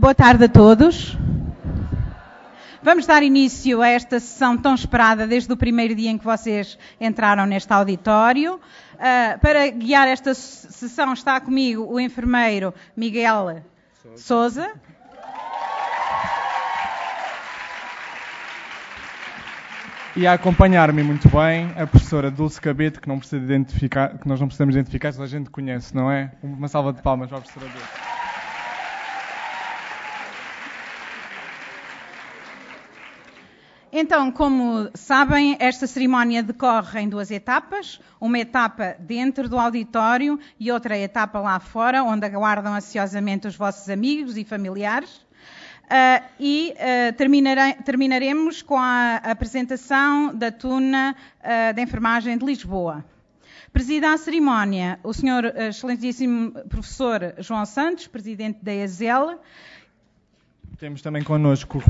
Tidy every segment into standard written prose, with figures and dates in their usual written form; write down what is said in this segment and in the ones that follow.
Boa tarde a todos. Vamos dar início a esta sessão tão esperada desde o primeiro dia em que vocês entraram neste auditório. Para guiar esta sessão está comigo o enfermeiro Miguel Sousa. E a acompanhar-me muito bem a professora Dulce Cabete, que nós não precisamos identificar, toda a gente conhece, não é? Uma salva de palmas para a professora Dulce. Então, como sabem, esta cerimónia decorre em duas etapas. Uma etapa dentro do auditório e outra etapa lá fora, onde aguardam ansiosamente os vossos amigos e familiares. Terminaremos com a apresentação da Tuna da Enfermagem de Lisboa. Presida a cerimónia o Sr. Excelentíssimo Professor João Santos, Presidente da ESL. Temos também connosco...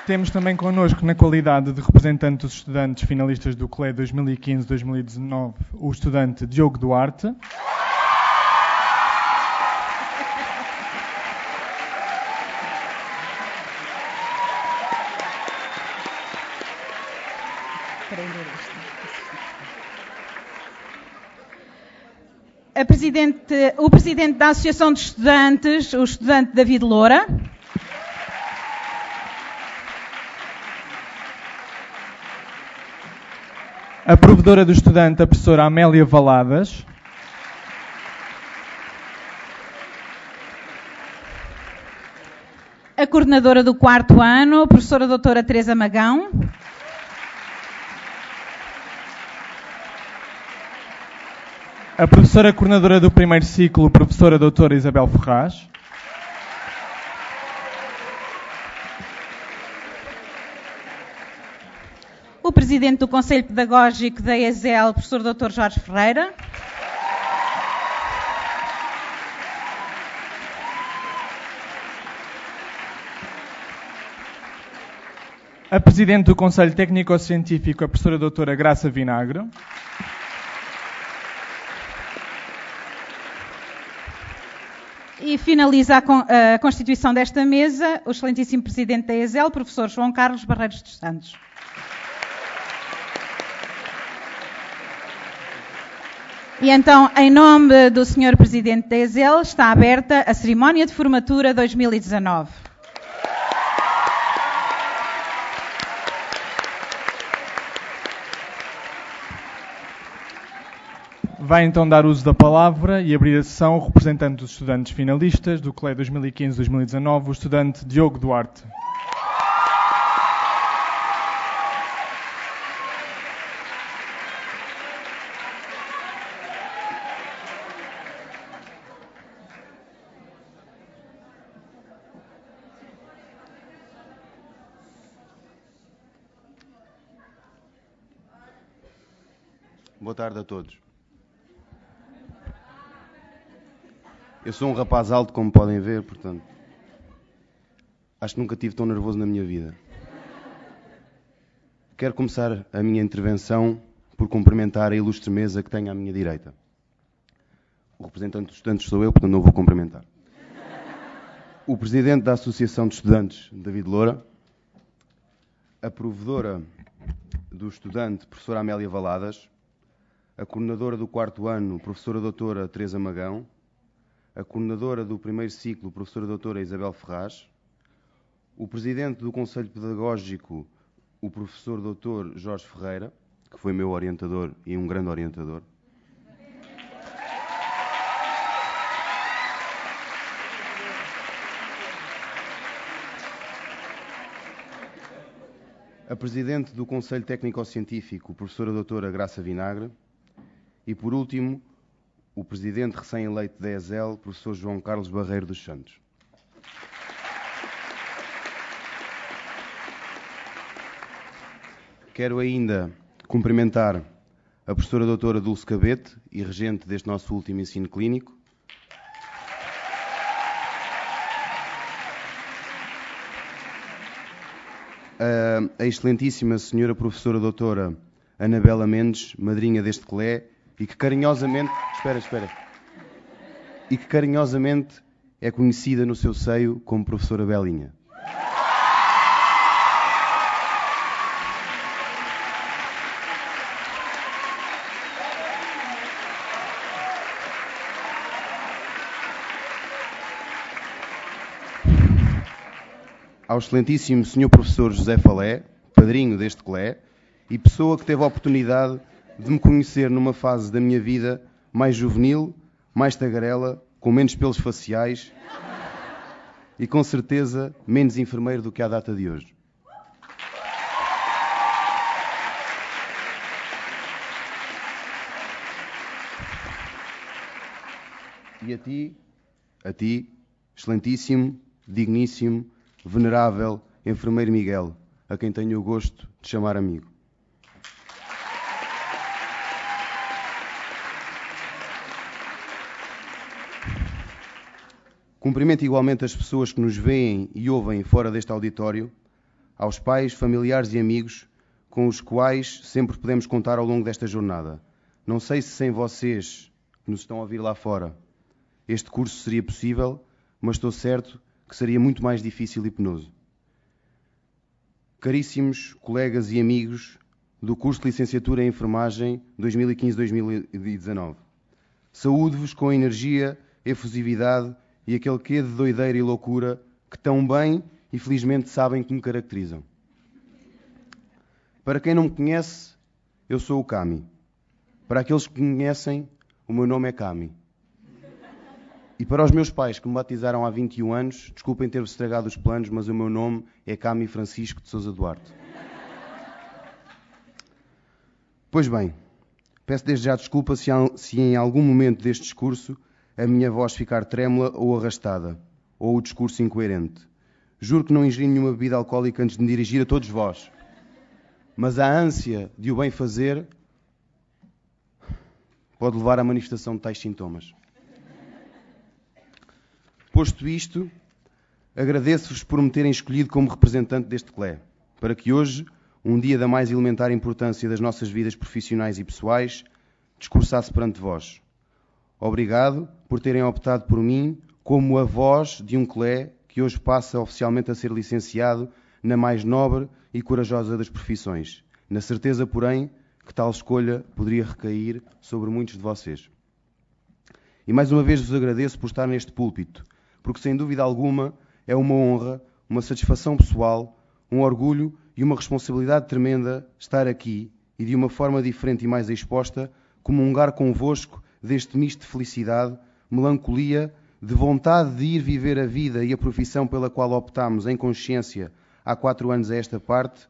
Temos também connosco, na qualidade de representante dos estudantes finalistas do CLE 2015-2019, o estudante Diogo Duarte. O presidente da Associação de Estudantes, o estudante David Loura. A provedora do estudante, a professora Amélia Valadas. A coordenadora do quarto ano, a professora doutora Teresa Magão. A professora coordenadora do primeiro ciclo, professora doutora Isabel Ferraz. O presidente do Conselho Pedagógico da ESL, professor Dr. Jorge Ferreira. A presidente do Conselho Técnico-Científico, a professora doutora Graça Vinagre. E finaliza a constituição desta mesa o excelentíssimo presidente da ESL, professor João Carlos Barreiros dos Santos. E então, em nome do Sr. Presidente da ESL, está aberta a cerimónia de formatura 2019. Vai então dar uso da palavra e abrir a sessão o representante dos estudantes finalistas do CLE 2015-2019, o estudante Diogo Duarte. Boa tarde a todos. Eu sou um rapaz alto, como podem ver, portanto, acho que nunca estive tão nervoso na minha vida. Quero começar a minha intervenção por cumprimentar a ilustre mesa que tenho à minha direita. O representante dos estudantes sou eu, portanto não vou cumprimentar. O presidente da Associação de Estudantes, David Loura. A provedora do estudante, professora Amélia Valadas. A coordenadora do quarto ano, professora doutora Teresa Magão. A coordenadora do primeiro ciclo, professora doutora Isabel Ferraz. O presidente do Conselho Pedagógico, o professor doutor Jorge Ferreira, que foi meu orientador e um grande orientador. A presidente do Conselho Técnico-Científico, professora doutora Graça Vinagre. E, por último, o presidente recém-eleito da ESL, professor João Carlos Barreiros dos Santos. Quero ainda cumprimentar a professora doutora Dulce Cabete e regente deste nosso último ensino clínico. A excelentíssima senhora professora doutora Anabela Mendes, madrinha deste colé, e que carinhosamente... E que carinhosamente é conhecida no seu seio como professora Belinha. Ao excelentíssimo Sr. Professor José Falé, padrinho deste colé, e pessoa que teve a oportunidade de me conhecer numa fase da minha vida mais juvenil, mais tagarela, com menos pelos faciais e, com certeza, menos enfermeiro do que à data de hoje. E a ti, excelentíssimo, digníssimo, venerável enfermeiro Miguel, a quem tenho o gosto de chamar amigo. Cumprimento igualmente as pessoas que nos veem e ouvem fora deste auditório, aos pais, familiares e amigos com os quais sempre podemos contar ao longo desta jornada. Não sei se sem vocês, que nos estão a ouvir lá fora, este curso seria possível, mas estou certo que seria muito mais difícil e penoso. Caríssimos colegas e amigos do curso de Licenciatura em Enfermagem 2015-2019, saúde-vos com energia, efusividade e aquele quê de doideira e loucura que tão bem e felizmente sabem que me caracterizam. Para quem não me conhece, eu sou o Cami. Para aqueles que me conhecem, o meu nome é Cami. E para os meus pais que me batizaram há 21 anos, desculpem ter-vos estragado os planos, mas o meu nome é Cami Francisco de Sousa Duarte. Pois bem, peço desde já desculpa se em algum momento deste discurso a minha voz ficar trêmula ou arrastada, ou o discurso incoerente. Juro que não ingeri nenhuma bebida alcoólica antes de me dirigir a todos vós. Mas a ânsia de o bem fazer pode levar à manifestação de tais sintomas. Posto isto, agradeço-vos por me terem escolhido como representante deste colé, para que hoje, um dia da mais elementar importância das nossas vidas profissionais e pessoais, discursasse perante vós. Obrigado por terem optado por mim como a voz de um colé que hoje passa oficialmente a ser licenciado na mais nobre e corajosa das profissões, na certeza, porém, que tal escolha poderia recair sobre muitos de vocês. E mais uma vez vos agradeço por estar neste púlpito, porque sem dúvida alguma é uma honra, uma satisfação pessoal, um orgulho e uma responsabilidade tremenda estar aqui e de uma forma diferente e mais exposta, comungar convosco deste misto de felicidade, melancolia, de vontade de ir viver a vida e a profissão pela qual optámos em consciência há 4 anos a esta parte,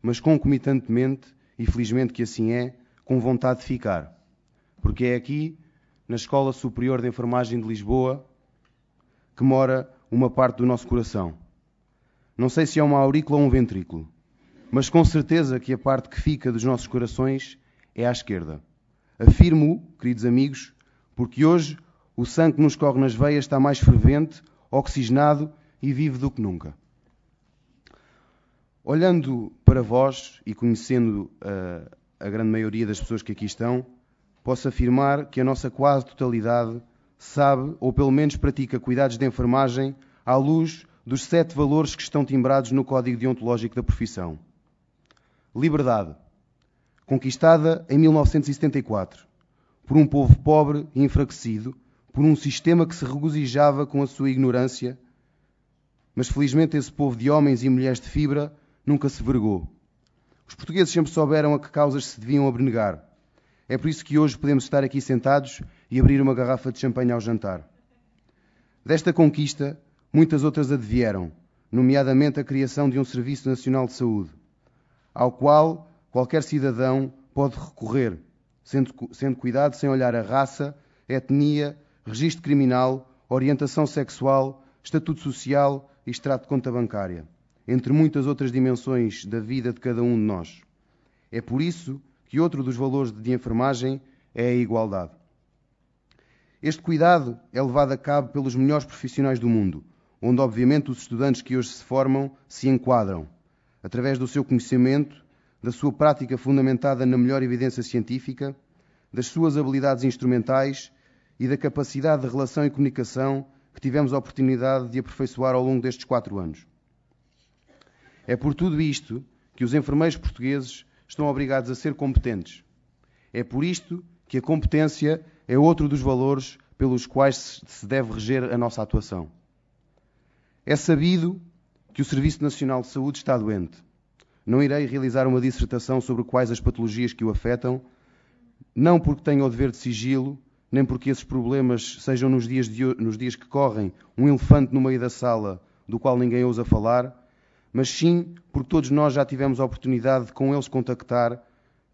mas concomitantemente, e felizmente que assim é, com vontade de ficar. Porque é aqui, na Escola Superior de Enfermagem de Lisboa, que mora uma parte do nosso coração. Não sei se é uma aurícula ou um ventrículo, mas com certeza que a parte que fica dos nossos corações é à esquerda. Afirmo-o, queridos amigos, porque hoje o sangue que nos corre nas veias está mais fervente, oxigenado e vivo do que nunca. Olhando para vós e conhecendo a grande maioria das pessoas que aqui estão, posso afirmar que a nossa quase totalidade sabe, ou pelo menos pratica cuidados de enfermagem à luz dos 7 valores que estão timbrados no Código Deontológico da profissão. Liberdade, conquistada em 1974, por um povo pobre e enfraquecido, por um sistema que se regozijava com a sua ignorância, mas felizmente esse povo de homens e mulheres de fibra nunca se vergou. Os portugueses sempre souberam a que causas se deviam abnegar. É por isso que hoje podemos estar aqui sentados e abrir uma garrafa de champanhe ao jantar. Desta conquista, muitas outras advieram, nomeadamente a criação de um Serviço Nacional de Saúde, ao qual qualquer cidadão pode recorrer, sendo cuidado sem olhar a raça, etnia, registro criminal, orientação sexual, estatuto social e extrato de conta bancária, entre muitas outras dimensões da vida de cada um de nós. É por isso que outro dos valores de enfermagem é a igualdade. Este cuidado é levado a cabo pelos melhores profissionais do mundo, onde obviamente os estudantes que hoje se formam se enquadram, através do seu conhecimento, da sua prática fundamentada na melhor evidência científica, das suas habilidades instrumentais e da capacidade de relação e comunicação que tivemos a oportunidade de aperfeiçoar ao longo destes 4 anos. É por tudo isto que os enfermeiros portugueses estão obrigados a ser competentes. É por isto que a competência é outro dos valores pelos quais se deve reger a nossa atuação. É sabido que o Serviço Nacional de Saúde está doente. Não irei realizar uma dissertação sobre quais as patologias que o afetam, não porque tenha o dever de sigilo, nem porque esses problemas sejam nos dias que correm um elefante no meio da sala do qual ninguém ousa falar, mas sim porque todos nós já tivemos a oportunidade de com eles contactar,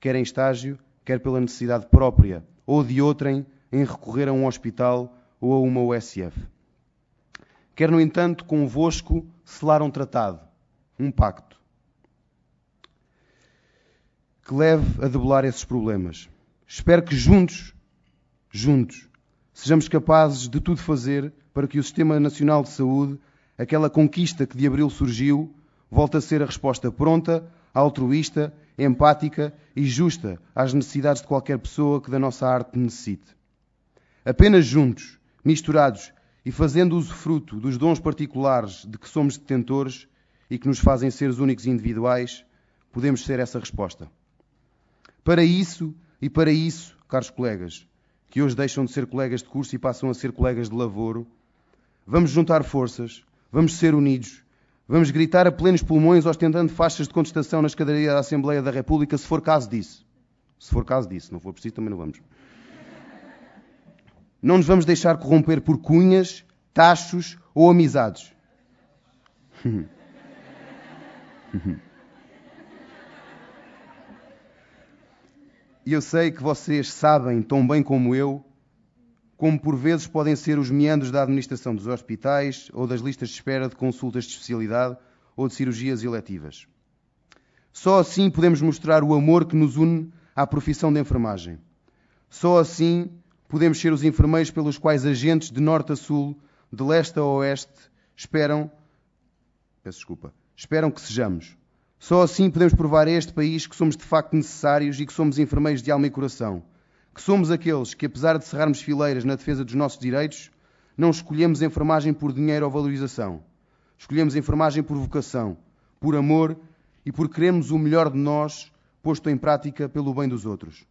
quer em estágio, quer pela necessidade própria ou de outrem em recorrer a um hospital ou a uma USF. Quer, no entanto, convosco selar um tratado, um pacto, que leve a debelar esses problemas. Espero que juntos, sejamos capazes de tudo fazer para que o Sistema Nacional de Saúde, aquela conquista que de abril surgiu, volte a ser a resposta pronta, altruísta, empática e justa às necessidades de qualquer pessoa que da nossa arte necessite. Apenas juntos, misturados e fazendo usufruto dos dons particulares de que somos detentores e que nos fazem seres únicos e individuais, podemos ser essa resposta. Para isso, caros colegas, que hoje deixam de ser colegas de curso e passam a ser colegas de lavoro, vamos juntar forças, vamos ser unidos, vamos gritar a plenos pulmões ostentando faixas de contestação na escadaria da Assembleia da República, se for caso disso. Se for caso disso, não for preciso, também não vamos. Não nos vamos deixar corromper por cunhas, tachos ou amizades. E eu sei que vocês sabem tão bem como eu, como por vezes podem ser os meandros da administração dos hospitais ou das listas de espera de consultas de especialidade ou de cirurgias eletivas. Só assim podemos mostrar o amor que nos une à profissão de enfermagem. Só assim podemos ser os enfermeiros pelos quais agentes de norte a sul, de leste a oeste, esperam que sejamos. Só assim podemos provar a este país que somos de facto necessários e que somos enfermeiros de alma e coração. Que somos aqueles que, apesar de cerrarmos fileiras na defesa dos nossos direitos, não escolhemos enfermagem por dinheiro ou valorização. Escolhemos enfermagem por vocação, por amor e por queremos o melhor de nós posto em prática pelo bem dos outros.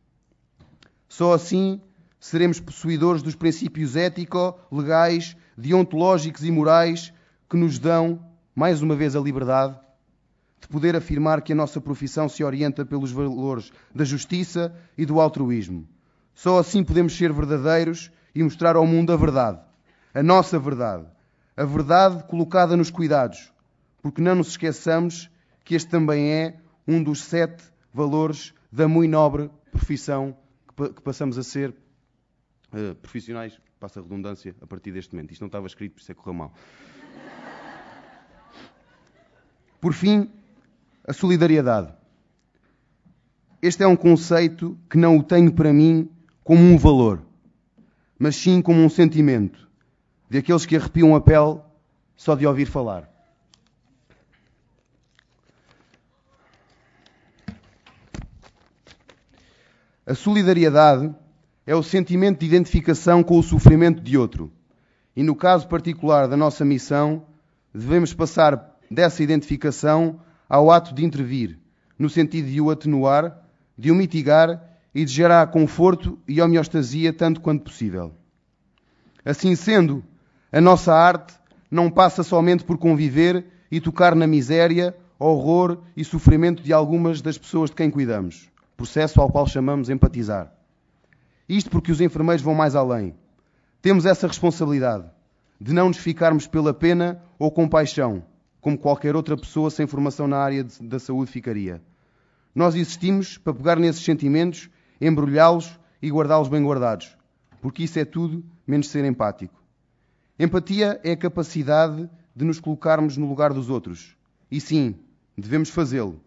Só assim seremos possuidores dos princípios ético-legais, deontológicos e morais que nos dão, mais uma vez, a liberdade de poder afirmar que a nossa profissão se orienta pelos valores da justiça e do altruísmo. Só assim podemos ser verdadeiros e mostrar ao mundo a verdade, a nossa verdade, a verdade colocada nos cuidados, porque não nos esqueçamos que este também é um dos 7 valores da muito nobre profissão que passamos a ser profissionais, passa a redundância, a partir deste momento. Isto não estava escrito, por isso é que correu mal. Por fim, a solidariedade. Este é um conceito que não o tenho para mim como um valor, mas sim como um sentimento, de aqueles que arrepiam a pele só de ouvir falar. A solidariedade é o sentimento de identificação com o sofrimento de outro. E no caso particular da nossa missão, devemos passar dessa identificação ao ato de intervir, no sentido de o atenuar, de o mitigar e de gerar conforto e homeostasia tanto quanto possível. Assim sendo, a nossa arte não passa somente por conviver e tocar na miséria, horror e sofrimento de algumas das pessoas de quem cuidamos, processo ao qual chamamos empatizar. Isto porque os enfermeiros vão mais além. Temos essa responsabilidade de não nos ficarmos pela pena ou compaixão, como qualquer outra pessoa sem formação na área da saúde ficaria. Nós existimos para pegar nesses sentimentos, embrulhá-los e guardá-los bem guardados, porque isso é tudo menos ser empático. Empatia é a capacidade de nos colocarmos no lugar dos outros. E sim, devemos fazê-lo.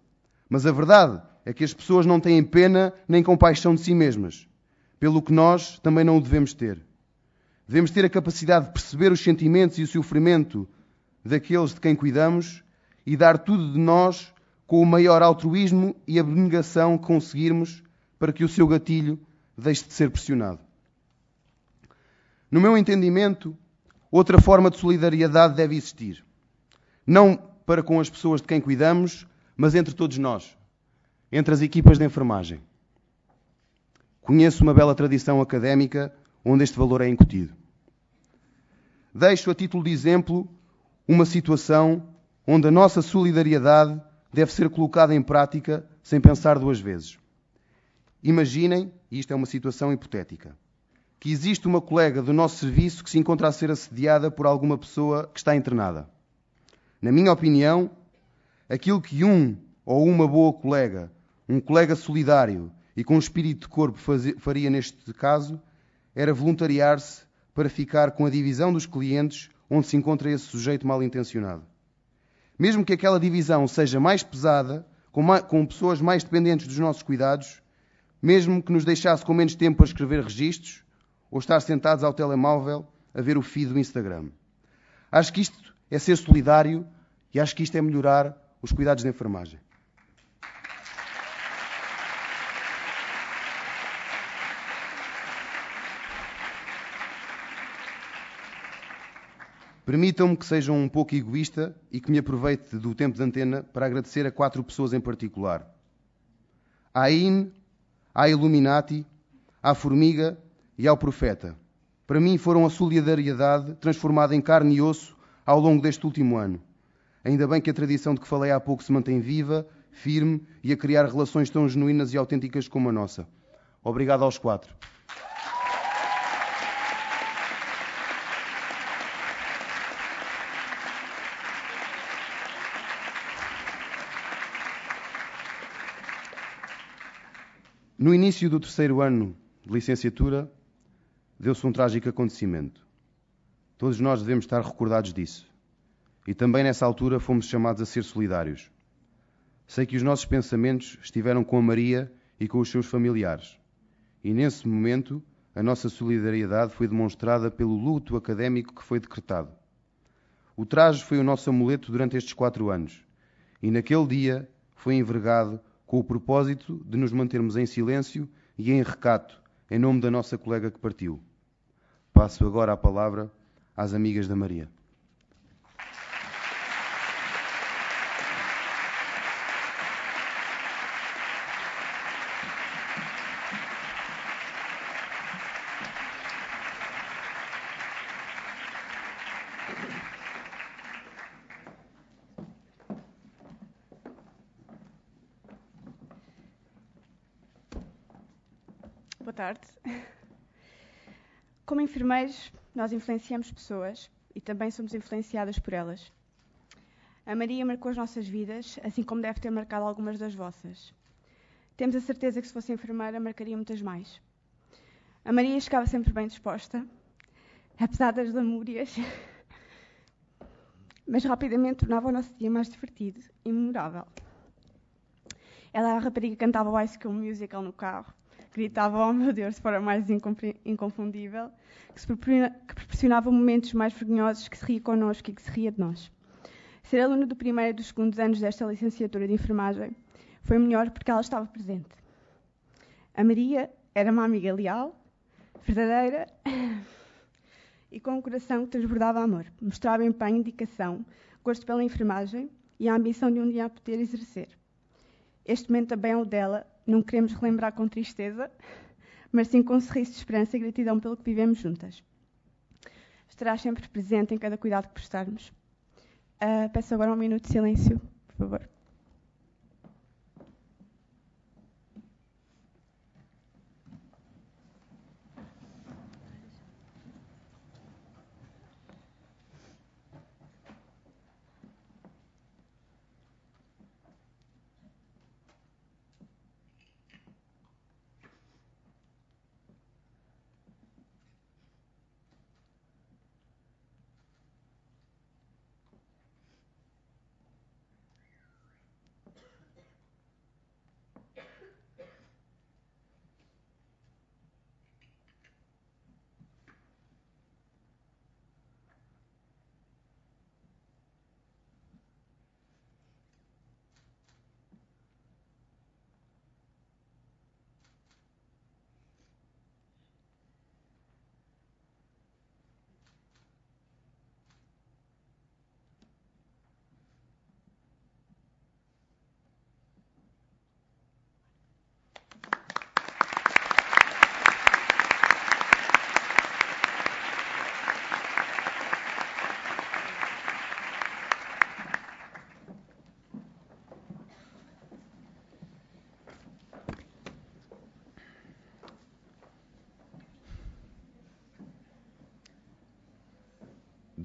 Mas a verdade é que as pessoas não têm pena nem compaixão de si mesmas, pelo que nós também não o devemos ter. Devemos ter a capacidade de perceber os sentimentos e o sofrimento daqueles de quem cuidamos e dar tudo de nós com o maior altruísmo e abnegação que conseguirmos para que o seu gatilho deixe de ser pressionado. No meu entendimento, outra forma de solidariedade deve existir. Não para com as pessoas de quem cuidamos, mas entre todos nós, entre as equipas de enfermagem. Conheço uma bela tradição académica onde este valor é incutido. Deixo a título de exemplo uma situação onde a nossa solidariedade deve ser colocada em prática sem pensar duas vezes. Imaginem, e isto é uma situação hipotética, que existe uma colega do nosso serviço que se encontra a ser assediada por alguma pessoa que está internada. Na minha opinião, aquilo que um ou uma boa colega, um colega solidário e com espírito de corpo faria neste caso, era voluntariar-se para ficar com a divisão dos clientes onde se encontra esse sujeito mal intencionado. Mesmo que aquela divisão seja mais pesada, com pessoas mais dependentes dos nossos cuidados, mesmo que nos deixasse com menos tempo para escrever registros ou estar sentados ao telemóvel a ver o feed do Instagram. Acho que isto é ser solidário e acho que isto é melhorar os cuidados de enfermagem. Permitam-me que seja um pouco egoísta e que me aproveite do tempo de antena para agradecer a 4 pessoas em particular. À AIN, à Illuminati, à Formiga e ao Profeta. Para mim foram a solidariedade transformada em carne e osso ao longo deste último ano. Ainda bem que a tradição de que falei há pouco se mantém viva, firme e a criar relações tão genuínas e autênticas como a nossa. Obrigado aos 4. No início do 3º ano de licenciatura, deu-se um trágico acontecimento. Todos nós devemos estar recordados disso. E também nessa altura fomos chamados a ser solidários. Sei que os nossos pensamentos estiveram com a Maria e com os seus familiares. E nesse momento, a nossa solidariedade foi demonstrada pelo luto académico que foi decretado. O traje foi o nosso amuleto durante estes 4 anos. E naquele dia foi envergado com o propósito de nos mantermos em silêncio e em recato, em nome da nossa colega que partiu. Passo agora a palavra às amigas da Maria. Boa tarde. Como enfermeiros, nós influenciamos pessoas e também somos influenciadas por elas. A Maria marcou as nossas vidas, assim como deve ter marcado algumas das vossas. Temos a certeza que se fosse enfermeira, marcaria muitas mais. A Maria chegava sempre bem disposta, apesar das lamúrias, mas rapidamente tornava o nosso dia mais divertido e memorável. Ela era a rapariga que cantava o High School Musical no carro, gritava, oh meu Deus, de forma mais inconfundível, que proporcionava momentos mais vergonhosos, que se ria connosco e que se ria de nós. Ser aluna do 1º e dos 2º anos desta licenciatura de enfermagem foi melhor porque ela estava presente. A Maria era uma amiga leal, verdadeira e com um coração que transbordava amor. Mostrava empenho, dedicação, gosto pela enfermagem e a ambição de um dia a poder exercer. Este momento também é o dela, não queremos relembrar com tristeza, mas sim com um sorriso de esperança e gratidão pelo que vivemos juntas. Estará sempre presente em cada cuidado que prestarmos. Peço agora um minuto de silêncio, por favor.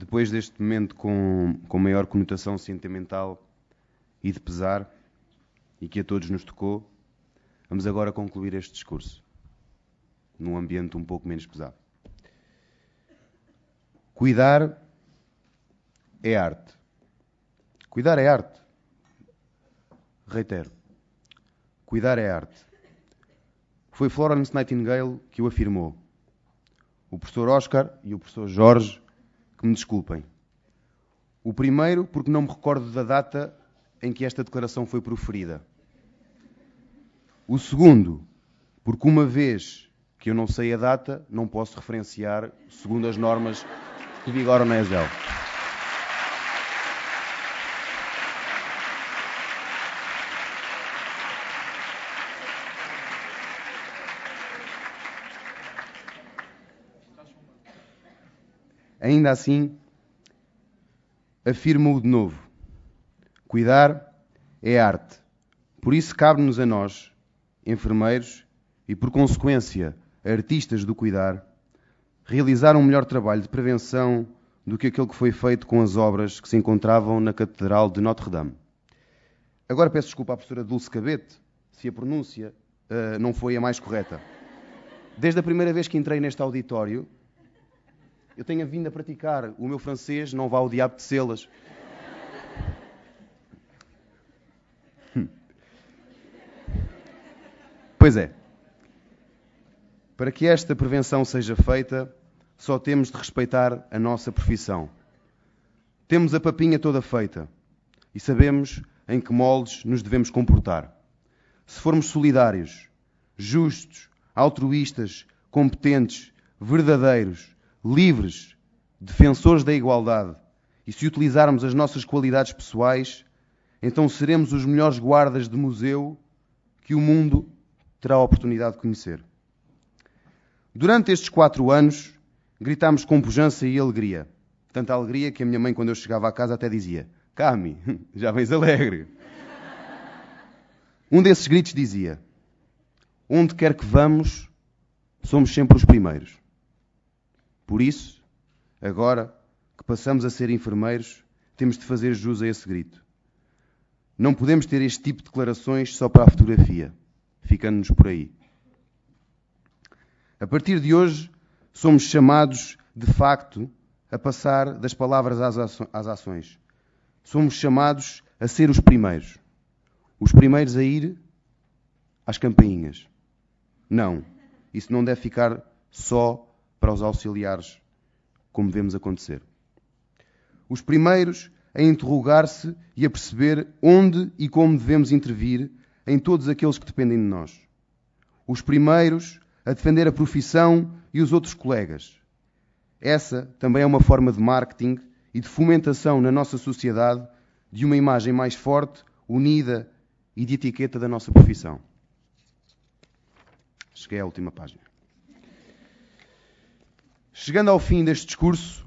depois deste momento com maior conotação sentimental e de pesar, e que a todos nos tocou, vamos agora concluir este discurso, num ambiente um pouco menos pesado. Cuidar é arte. Cuidar é arte. Reitero. Cuidar é arte. Foi Florence Nightingale que o afirmou. O professor Oscar e o professor Jorge, que me desculpem. O primeiro, porque não me recordo da data em que esta declaração foi proferida. O segundo, porque uma vez que eu não sei a data, não posso referenciar segundo as normas que vigoram na ESEL. Ainda assim, afirmo-o de novo. Cuidar é arte. Por isso cabe-nos a nós, enfermeiros e, por consequência, artistas do cuidar, realizar um melhor trabalho de prevenção do que aquele que foi feito com as obras que se encontravam na Catedral de Notre-Dame. Agora peço desculpa à professora Dulce Cabete, se a pronúncia não foi a mais correta. Desde a primeira vez que entrei neste auditório, eu tenho vindo a praticar o meu francês, não vá ao diabo de selas. Pois é. Para que esta prevenção seja feita, só temos de respeitar a nossa profissão. Temos a papinha toda feita e sabemos em que moldes nos devemos comportar. Se formos solidários, justos, altruístas, competentes, verdadeiros, livres, defensores da igualdade, e se utilizarmos as nossas qualidades pessoais, então seremos os melhores guardas de museu que o mundo terá a oportunidade de conhecer. Durante estes 4 anos, gritámos com pujança e alegria. Tanta alegria que a minha mãe, quando eu chegava à casa, até dizia: Cami, já vens alegre. Um desses gritos dizia: onde quer que vamos, somos sempre os primeiros. Por isso, agora que passamos a ser enfermeiros, temos de fazer jus a esse grito. Não podemos ter este tipo de declarações só para a fotografia, ficando-nos por aí. A partir de hoje, somos chamados, de facto, a passar das palavras às ações. Somos chamados a ser os primeiros. Os primeiros a ir às campainhas. Não, isso não deve ficar só para os auxiliares, como vemos acontecer. Os primeiros a interrogar-se e a perceber onde e como devemos intervir em todos aqueles que dependem de nós. Os primeiros a defender a profissão e os outros colegas. Essa também é uma forma de marketing e de fomentação na nossa sociedade de uma imagem mais forte, unida e de etiqueta da nossa profissão. Cheguei à última página. Chegando ao fim deste discurso,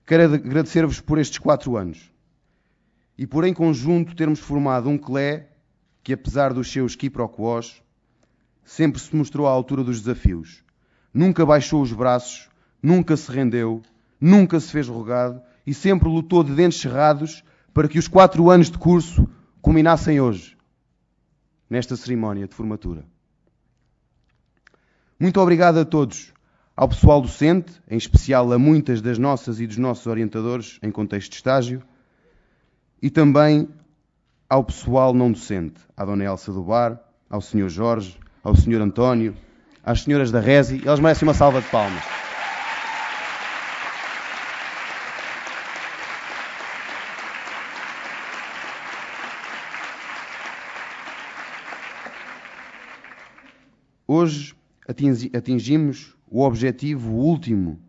quero agradecer-vos por estes 4 anos e por em conjunto termos formado um clé que, apesar dos seus quiproquós, sempre se mostrou à altura dos desafios. Nunca baixou os braços, nunca se rendeu, nunca se fez rogado e sempre lutou de dentes cerrados para que os 4 anos de curso culminassem hoje, nesta cerimónia de formatura. Muito obrigado a todos, ao pessoal docente, em especial a muitas das nossas e dos nossos orientadores em contexto de estágio, e também ao pessoal não docente, à Dona Elsa do Bar, ao Sr. Jorge, ao Sr. António, às senhoras da Resi, elas merecem uma salva de palmas. Hoje atingimos o objetivo último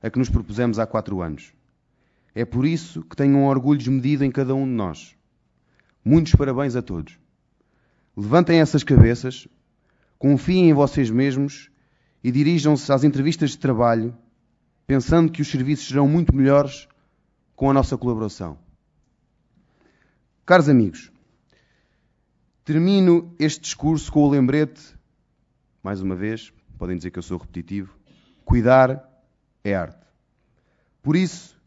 a que nos propusemos há 4 anos. É por isso que tenho um orgulho desmedido em cada um de nós. Muitos parabéns a todos. Levantem essas cabeças, confiem em vocês mesmos e dirijam-se às entrevistas de trabalho pensando que os serviços serão muito melhores com a nossa colaboração. Caros amigos, termino este discurso com o lembrete, mais uma vez, podem dizer que eu sou repetitivo, cuidar é arte. Por isso,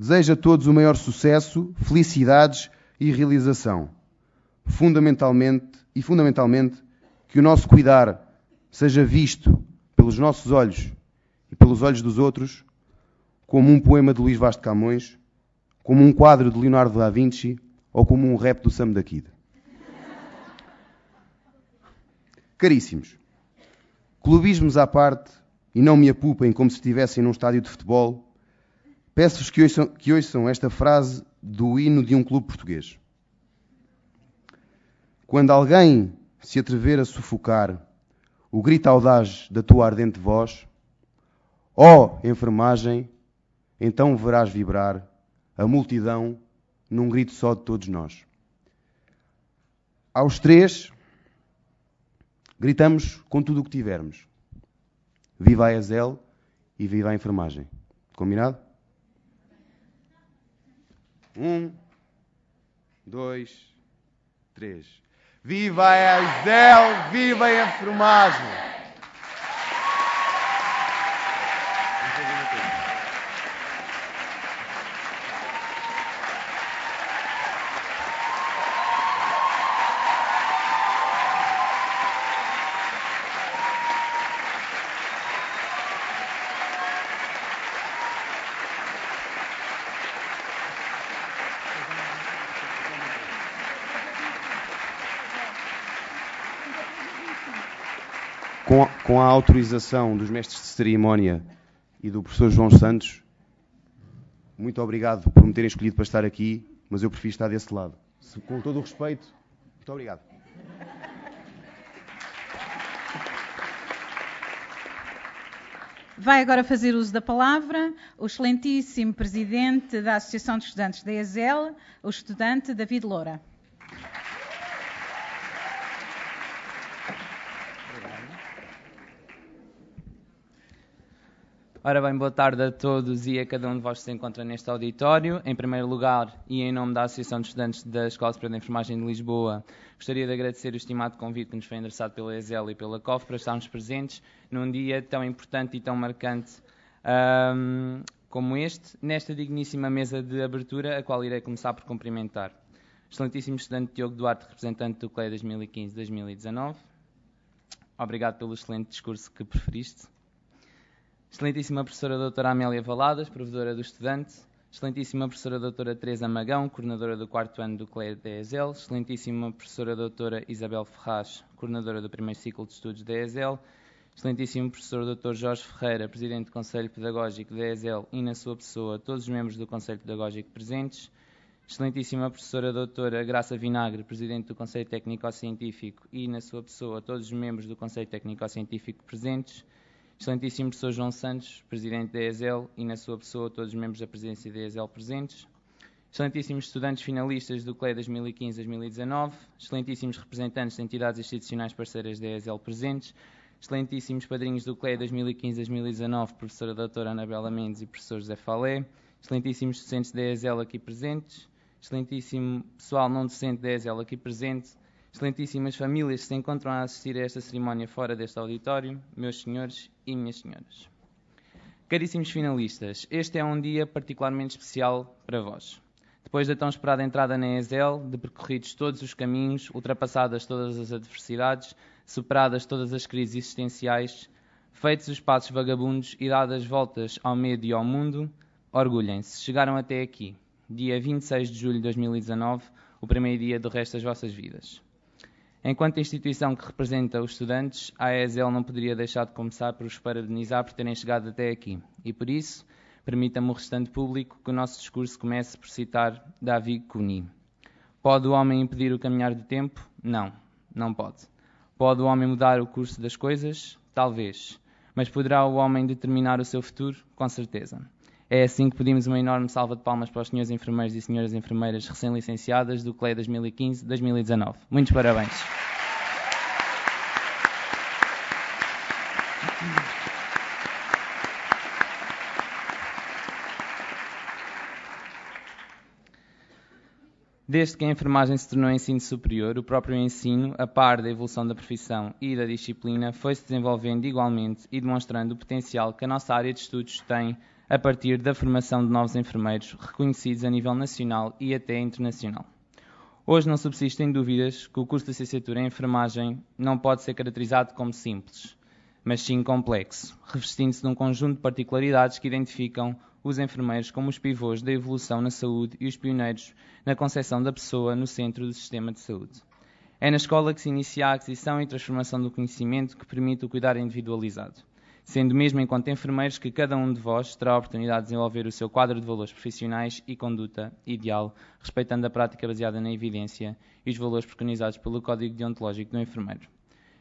Desejo a todos o maior sucesso, felicidades e realização. Fundamentalmente, que o nosso cuidar seja visto pelos nossos olhos e pelos olhos dos outros como um poema de Luís Vaz de Camões, como um quadro de Leonardo da Vinci ou como um rap do Sam da Kid. Caríssimos, clubismos à parte, e não me apupem como se estivessem num estádio de futebol, peço-vos que ouçam esta frase do hino de um clube português. Quando alguém se atrever a sufocar o grito audaz da tua ardente voz, ó enfermagem, então verás vibrar a multidão num grito só de todos nós. Aos três, gritamos com tudo o que tivermos. Viva a ESL e viva a enfermagem. Combinado? 1, 2, 3. Viva a ESL, viva a enfermagem! Com a autorização dos mestres de cerimónia e do professor João Santos, muito obrigado por me terem escolhido para estar aqui, mas eu prefiro estar desse lado. Com todo o respeito, muito obrigado. Vai agora fazer uso da palavra o excelentíssimo presidente da Associação de Estudantes da ESL, o estudante David Loura. Ora bem, boa tarde a todos e a cada um de vós que se encontra neste auditório. Em primeiro lugar, e em nome da Associação de Estudantes da Escola Superior de Enfermagem de Lisboa, gostaria de agradecer o estimado convite que nos foi endereçado pela ESL e pela COF para estarmos presentes num dia tão importante e tão marcante como este, nesta digníssima mesa de abertura, a qual irei começar por cumprimentar. Excelentíssimo estudante Diogo Duarte, representante do CLEI 2015-2019. Obrigado pelo excelente discurso que preferiste. Excelentíssima professora doutora Amélia Valadas, provedora do estudante. Excelentíssima professora doutora Teresa Magão, coordenadora do 4º ano do CLEI da ESL. Excelentíssima professora doutora Isabel Ferraz, coordenadora do 1º ciclo de estudos da ESL. Excelentíssimo professor doutor Jorge Ferreira, presidente do Conselho Pedagógico da ESL e, na sua pessoa, todos os membros do Conselho Pedagógico presentes. Excelentíssima professora doutora Graça Vinagre, presidente do Conselho Técnico-Científico e, na sua pessoa, todos os membros do Conselho Técnico-Científico presentes. Excelentíssimo professor João Santos, presidente da ESL e, na sua pessoa, todos os membros da presidência da ESL presentes. Excelentíssimos estudantes finalistas do CLEI 2015-2019. Excelentíssimos representantes de entidades institucionais parceiras da ESL presentes. Excelentíssimos padrinhos do CLEI 2015-2019, professora doutora Anabela Mendes e professor José Falé. Excelentíssimos docentes da ESL aqui presentes. Excelentíssimo pessoal não docente da ESL aqui presente. Excelentíssimas famílias que se encontram a assistir a esta cerimónia fora deste auditório, meus senhores e minhas senhoras. Caríssimos finalistas, este é um dia particularmente especial para vós. Depois da tão esperada entrada na ESL, de percorridos todos os caminhos, ultrapassadas todas as adversidades, superadas todas as crises existenciais, feitos os passos vagabundos e dadas voltas ao medo e ao mundo, orgulhem-se, chegaram até aqui, dia 26 de julho de 2019, o primeiro dia do resto das vossas vidas. Enquanto instituição que representa os estudantes, a ESL não poderia deixar de começar por os parabenizar por terem chegado até aqui. E por isso, permita-me o restante público que o nosso discurso comece por citar David Cuny. Pode o homem impedir o caminhar do tempo? Não, não pode. Pode o homem mudar o curso das coisas? Talvez. Mas poderá o homem determinar o seu futuro? Com certeza. É assim que pedimos uma enorme salva de palmas para os senhores enfermeiros e senhoras enfermeiras recém-licenciadas do CLEI 2015-2019. Muitos parabéns. Desde que a enfermagem se tornou ensino superior, o próprio ensino, a par da evolução da profissão e da disciplina, foi-se desenvolvendo igualmente e demonstrando o potencial que a nossa área de estudos tem a partir da formação de novos enfermeiros reconhecidos a nível nacional e até internacional. Hoje não subsistem dúvidas que o curso de licenciatura em enfermagem não pode ser caracterizado como simples, mas sim complexo, revestindo-se de um conjunto de particularidades que identificam os enfermeiros como os pivôs da evolução na saúde e os pioneiros na concepção da pessoa no centro do sistema de saúde. É na escola que se inicia a aquisição e transformação do conhecimento que permite o cuidar individualizado, sendo mesmo enquanto enfermeiros que cada um de vós terá a oportunidade de desenvolver o seu quadro de valores profissionais e conduta ideal, respeitando a prática baseada na evidência e os valores preconizados pelo Código Deontológico do Enfermeiro.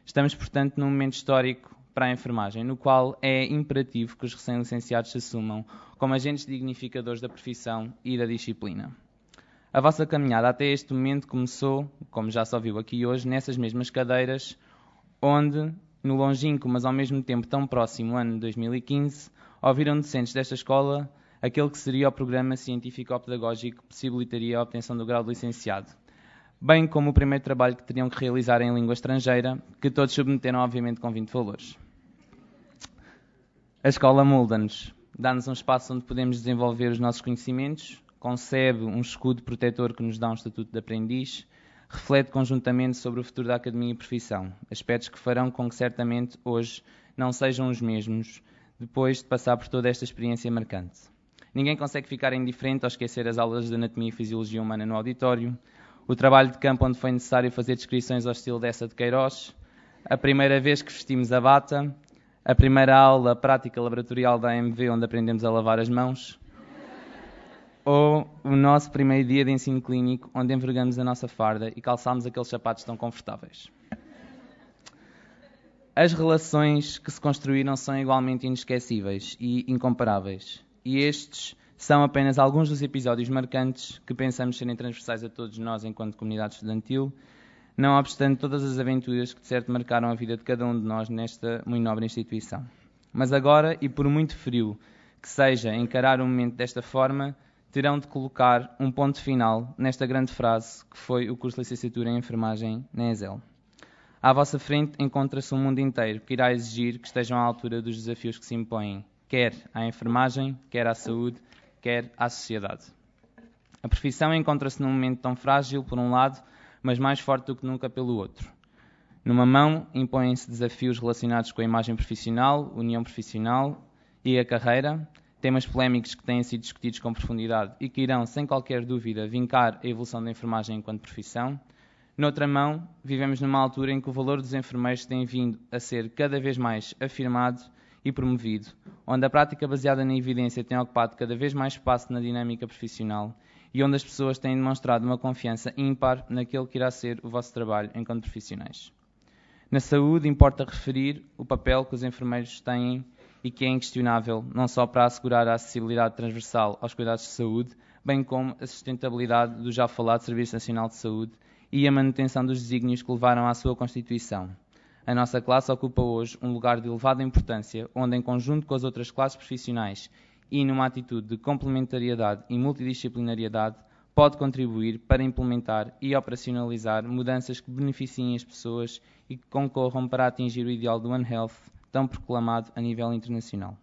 Estamos, portanto, num momento histórico para a enfermagem, no qual é imperativo que os recém-licenciados se assumam como agentes dignificadores da profissão e da disciplina. A vossa caminhada até este momento começou, como já se ouviu aqui hoje, nessas mesmas cadeiras, onde, no longínquo, mas ao mesmo tempo tão próximo ano de 2015, ouviram docentes desta escola aquele que seria o programa científico-pedagógico que possibilitaria a obtenção do grau de licenciado, bem como o primeiro trabalho que teriam que realizar em língua estrangeira, que todos submeteram, obviamente, com 20 valores. A escola molda-nos, dá-nos um espaço onde podemos desenvolver os nossos conhecimentos, concebe um escudo protetor que nos dá um estatuto de aprendiz, reflete conjuntamente sobre o futuro da academia e profissão, aspectos que farão com que certamente hoje não sejam os mesmos, depois de passar por toda esta experiência marcante. Ninguém consegue ficar indiferente ao esquecer as aulas de anatomia e fisiologia humana no auditório, o trabalho de campo onde foi necessário fazer descrições ao estilo dessa de Queiroz, a primeira vez que vestimos a bata, a primeira aula prática laboratorial da AMV onde aprendemos a lavar as mãos, ou o nosso primeiro dia de ensino clínico onde envergamos a nossa farda e calçámos aqueles sapatos tão confortáveis. As relações que se construíram são igualmente inesquecíveis e incomparáveis, e estes são apenas alguns dos episódios marcantes que pensamos serem transversais a todos nós enquanto comunidade estudantil, não obstante todas as aventuras que de certo marcaram a vida de cada um de nós nesta muito nobre instituição. Mas agora, e por muito frio que seja encarar o momento desta forma, terão de colocar um ponto final nesta grande frase que foi o curso de licenciatura em enfermagem na ESEL. À vossa frente encontra-se um mundo inteiro que irá exigir que estejam à altura dos desafios que se impõem, quer à enfermagem, quer à saúde, quer à sociedade. A profissão encontra-se num momento tão frágil, por um lado, mas mais forte do que nunca pelo outro. Numa mão, impõem-se desafios relacionados com a imagem profissional, união profissional e a carreira, temas polémicos que têm sido discutidos com profundidade e que irão, sem qualquer dúvida, vincar a evolução da enfermagem enquanto profissão. Noutra mão, vivemos numa altura em que o valor dos enfermeiros tem vindo a ser cada vez mais afirmado e promovido, onde a prática baseada na evidência tem ocupado cada vez mais espaço na dinâmica profissional e onde as pessoas têm demonstrado uma confiança ímpar naquele que irá ser o vosso trabalho enquanto profissionais. Na saúde, importa referir o papel que os enfermeiros têm e que é inquestionável, não só para assegurar a acessibilidade transversal aos cuidados de saúde, bem como a sustentabilidade do já falado Serviço Nacional de Saúde e a manutenção dos desígnios que levaram à sua constituição. A nossa classe ocupa hoje um lugar de elevada importância, onde, em conjunto com as outras classes profissionais e numa atitude de complementariedade e multidisciplinariedade, pode contribuir para implementar e operacionalizar mudanças que beneficiem as pessoas e que concorram para atingir o ideal do One Health, tão proclamado a nível internacional.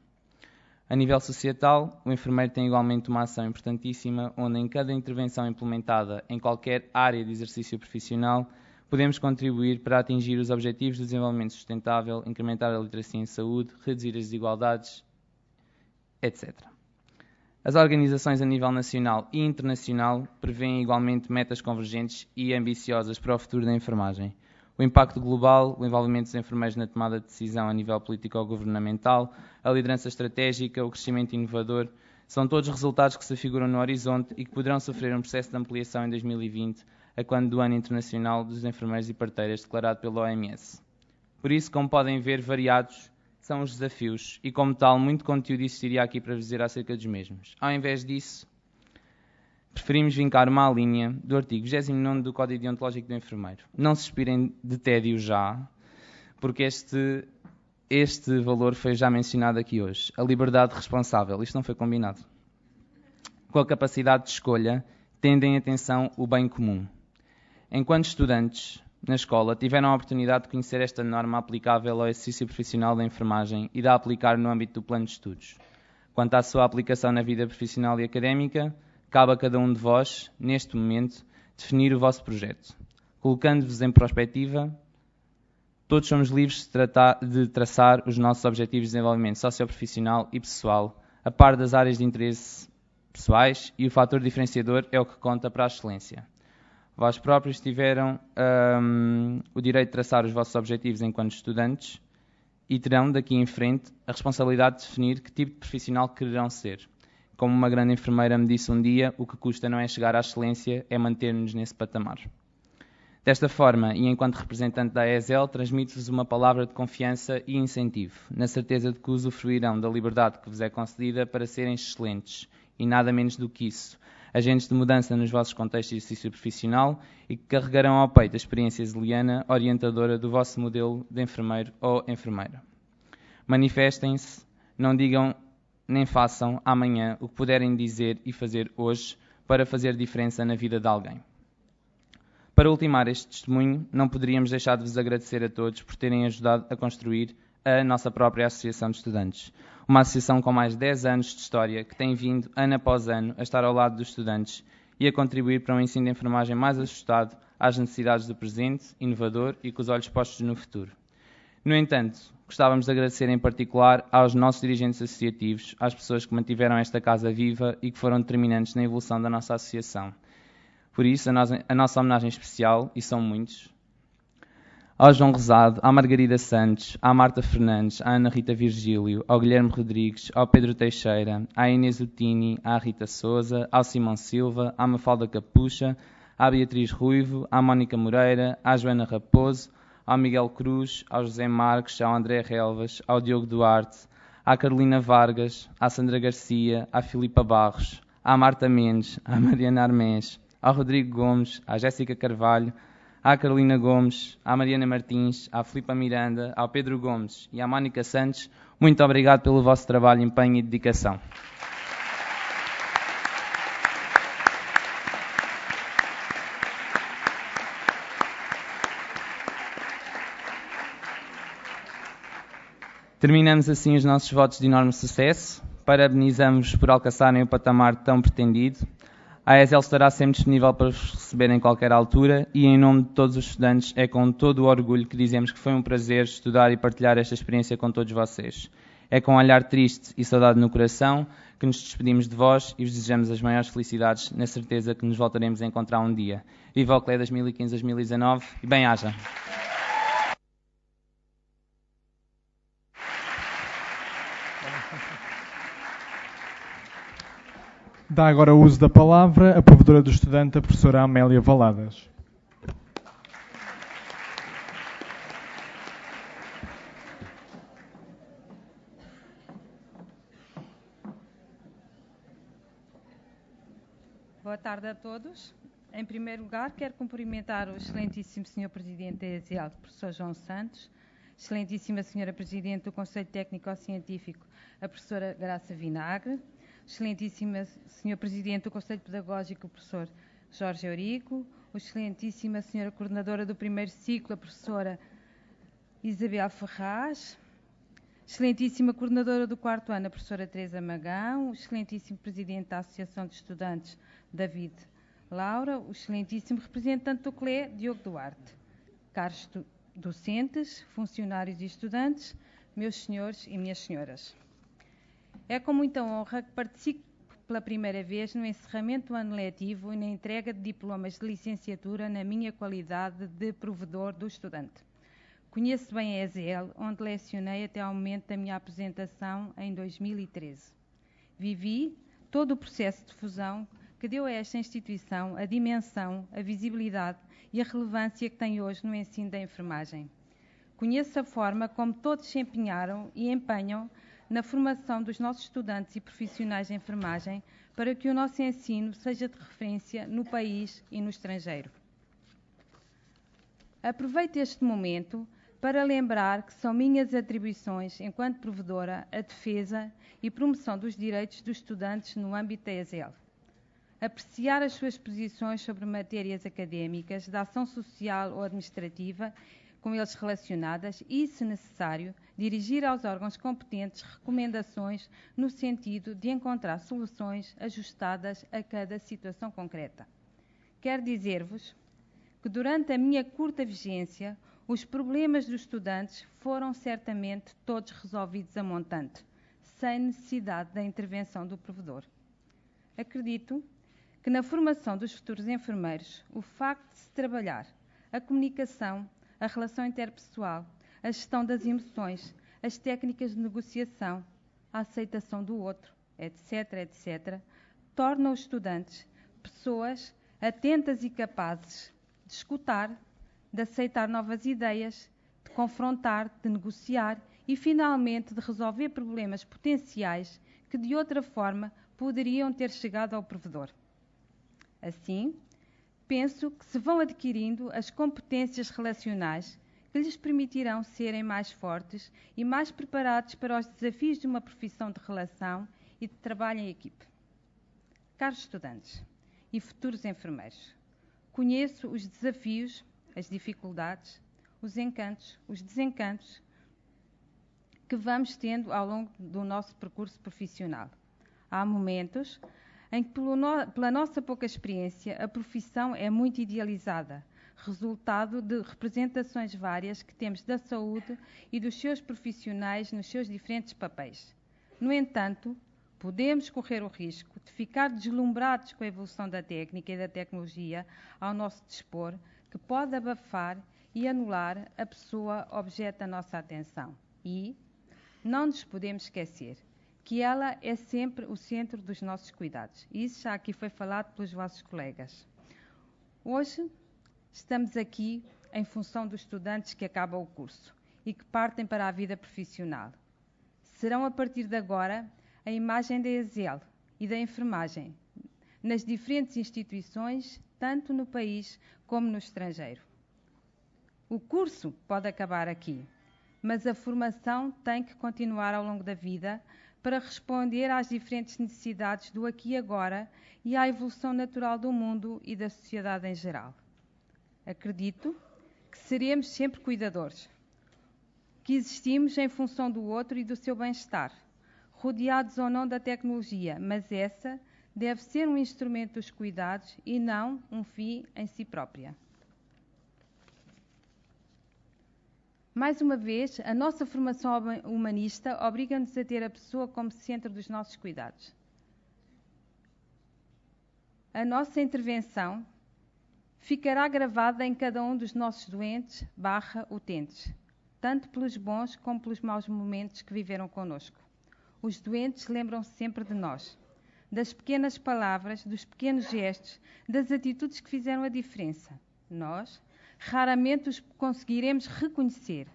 A nível societal, o enfermeiro tem igualmente uma ação importantíssima, onde em cada intervenção implementada em qualquer área de exercício profissional, podemos contribuir para atingir os objetivos de desenvolvimento sustentável, incrementar a literacia em saúde, reduzir as desigualdades, etc. As organizações a nível nacional e internacional prevêem igualmente metas convergentes e ambiciosas para o futuro da enfermagem. O impacto global, o envolvimento dos enfermeiros na tomada de decisão a nível político-governamental, a liderança estratégica, o crescimento inovador, são todos resultados que se afiguram no horizonte e que poderão sofrer um processo de ampliação em 2020, a quando do Ano Internacional dos Enfermeiros e Parteiras, declarado pela OMS. Por isso, como podem ver, variados são os desafios e, como tal, muito conteúdo existiria aqui para vos dizer acerca dos mesmos. Ao invés disso, preferimos vincar uma linha do artigo 29 do Código Deontológico do Enfermeiro. Não se inspirem de tédio já, porque este valor foi já mencionado aqui hoje. A liberdade responsável. Isto não foi combinado. Com a capacidade de escolha, tendo em atenção o bem comum. Enquanto estudantes, na escola, tiveram a oportunidade de conhecer esta norma aplicável ao exercício profissional da enfermagem e de a aplicar no âmbito do plano de estudos. Quanto à sua aplicação na vida profissional e académica, cabe a cada um de vós, neste momento, definir o vosso projeto. Colocando-vos em perspectiva, todos somos livres de traçar os nossos objetivos de desenvolvimento socioprofissional e pessoal, a par das áreas de interesse pessoais, e o fator diferenciador é o que conta para a excelência. Vós próprios tiveram o direito de traçar os vossos objetivos enquanto estudantes e terão, daqui em frente, a responsabilidade de definir que tipo de profissional quererão ser. Como uma grande enfermeira me disse um dia, o que custa não é chegar à excelência, é manter-nos nesse patamar. Desta forma, e enquanto representante da ESL, transmito-vos uma palavra de confiança e incentivo, na certeza de que usufruirão da liberdade que vos é concedida para serem excelentes, e nada menos do que isso, agentes de mudança nos vossos contextos de exercício profissional e que carregarão ao peito a experiência zeliana orientadora do vosso modelo de enfermeiro ou enfermeira. Manifestem-se, não digam nem façam amanhã o que puderem dizer e fazer hoje para fazer diferença na vida de alguém. Para ultimar este testemunho, não poderíamos deixar de vos agradecer a todos por terem ajudado a construir a nossa própria Associação de Estudantes. Uma associação com mais de 10 anos de história que tem vindo, ano após ano, a estar ao lado dos estudantes e a contribuir para um ensino de enfermagem mais ajustado às necessidades do presente, inovador e com os olhos postos no futuro. No entanto, gostávamos de agradecer em particular aos nossos dirigentes associativos, às pessoas que mantiveram esta casa viva e que foram determinantes na evolução da nossa associação. Por isso, a nossa homenagem especial, e são muitos, ao João Rosado, à Margarida Santos, à Marta Fernandes, à Ana Rita Virgílio, ao Guilherme Rodrigues, ao Pedro Teixeira, à Inês Utini, à Rita Souza, ao Simão Silva, à Mafalda Capucha, à Beatriz Ruivo, à Mónica Moreira, à Joana Raposo, ao Miguel Cruz, ao José Marques, ao André Relvas, ao Diogo Duarte, à Carolina Vargas, à Sandra Garcia, à Filipa Barros, à Marta Mendes, à Mariana Armés, ao Rodrigo Gomes, à Jéssica Carvalho, à Carolina Gomes, à Mariana Martins, à Filipa Miranda, ao Pedro Gomes e à Mónica Santos, muito obrigado pelo vosso trabalho, empenho e dedicação. Terminamos assim os nossos votos de enorme sucesso. Parabenizamos por alcançarem o patamar tão pretendido. A ESL estará sempre disponível para vos receber em qualquer altura e, em nome de todos os estudantes, é com todo o orgulho que dizemos que foi um prazer estudar e partilhar esta experiência com todos vocês. É com um olhar triste e saudade no coração que nos despedimos de vós e vos desejamos as maiores felicidades, na certeza que nos voltaremos a encontrar um dia. Viva o CLE 2015-2019 e bem-haja! Dá agora o uso da palavra a provedora do estudante, a professora Amélia Valadas. Boa tarde a todos. Em primeiro lugar, quero cumprimentar o excelentíssimo Sr. Presidente da ESL, professor João Santos, excelentíssima Sra. Presidente do Conselho Técnico-Científico, a professora Graça Vinagre, excelentíssima Sr. Presidente do Conselho Pedagógico, o professor Jorge Eurico, excelentíssima Sra. Coordenadora do primeiro ciclo, a professora Isabel Ferraz, excelentíssima Coordenadora do quarto ano, a professora Teresa Magão, o excelentíssimo Presidente da Associação de Estudantes, David Laura, o excelentíssimo representante do CLE, Diogo Duarte, caros docentes, funcionários e estudantes, meus senhores e minhas senhoras. É com muita honra que participo pela primeira vez no encerramento do ano letivo e na entrega de diplomas de licenciatura na minha qualidade de provedor do estudante. Conheço bem a ESL, onde lecionei até ao momento da minha apresentação em 2013. Vivi todo o processo de fusão que deu a esta instituição a dimensão, a visibilidade e a relevância que tem hoje no ensino da enfermagem. Conheço a forma como todos se empenharam e empenham na formação dos nossos estudantes e profissionais de enfermagem para que o nosso ensino seja de referência no país e no estrangeiro. Aproveito este momento para lembrar que são minhas atribuições, enquanto provedora, a defesa e promoção dos direitos dos estudantes no âmbito da ESL. Apreciar as suas posições sobre matérias académicas, da ação social ou administrativa, com eles relacionadas e, se necessário, dirigir aos órgãos competentes recomendações no sentido de encontrar soluções ajustadas a cada situação concreta. Quero dizer-vos que durante a minha curta vigência, os problemas dos estudantes foram certamente todos resolvidos a montante, sem necessidade da intervenção do provedor. Acredito que na formação dos futuros enfermeiros, o facto de se trabalhar a comunicação, a relação interpessoal, a gestão das emoções, as técnicas de negociação, a aceitação do outro, etc., etc., torna os estudantes pessoas atentas e capazes de escutar, de aceitar novas ideias, de confrontar, de negociar e, finalmente, de resolver problemas potenciais que, de outra forma, poderiam ter chegado ao provedor. Assim, penso que se vão adquirindo as competências relacionais que lhes permitirão serem mais fortes e mais preparados para os desafios de uma profissão de relação e de trabalho em equipe. Caros estudantes e futuros enfermeiros, conheço os desafios, as dificuldades, os encantos, os desencantos que vamos tendo ao longo do nosso percurso profissional. Há momentos em que, pela nossa pouca experiência, a profissão é muito idealizada, resultado de representações várias que temos da saúde e dos seus profissionais nos seus diferentes papéis. No entanto, podemos correr o risco de ficar deslumbrados com a evolução da técnica e da tecnologia ao nosso dispor, que pode abafar e anular a pessoa objeto da nossa atenção. E não nos podemos esquecer que ela é sempre o centro dos nossos cuidados. E isso já aqui foi falado pelos vossos colegas. Hoje estamos aqui em função dos estudantes que acabam o curso e que partem para a vida profissional. Serão a partir de agora a imagem da ESL e da enfermagem nas diferentes instituições, tanto no país como no estrangeiro. O curso pode acabar aqui, mas a formação tem que continuar ao longo da vida para responder às diferentes necessidades do aqui e agora e à evolução natural do mundo e da sociedade em geral. Acredito que seremos sempre cuidadores, que existimos em função do outro e do seu bem-estar, rodeados ou não da tecnologia, mas essa deve ser um instrumento dos cuidados e não um fim em si própria. Mais uma vez, a nossa formação humanista obriga-nos a ter a pessoa como centro dos nossos cuidados. A nossa intervenção ficará gravada em cada um dos nossos doentes / utentes, tanto pelos bons como pelos maus momentos que viveram connosco. Os doentes lembram-se sempre de nós, das pequenas palavras, dos pequenos gestos, das atitudes que fizeram a diferença. Nós raramente os conseguiremos reconhecer,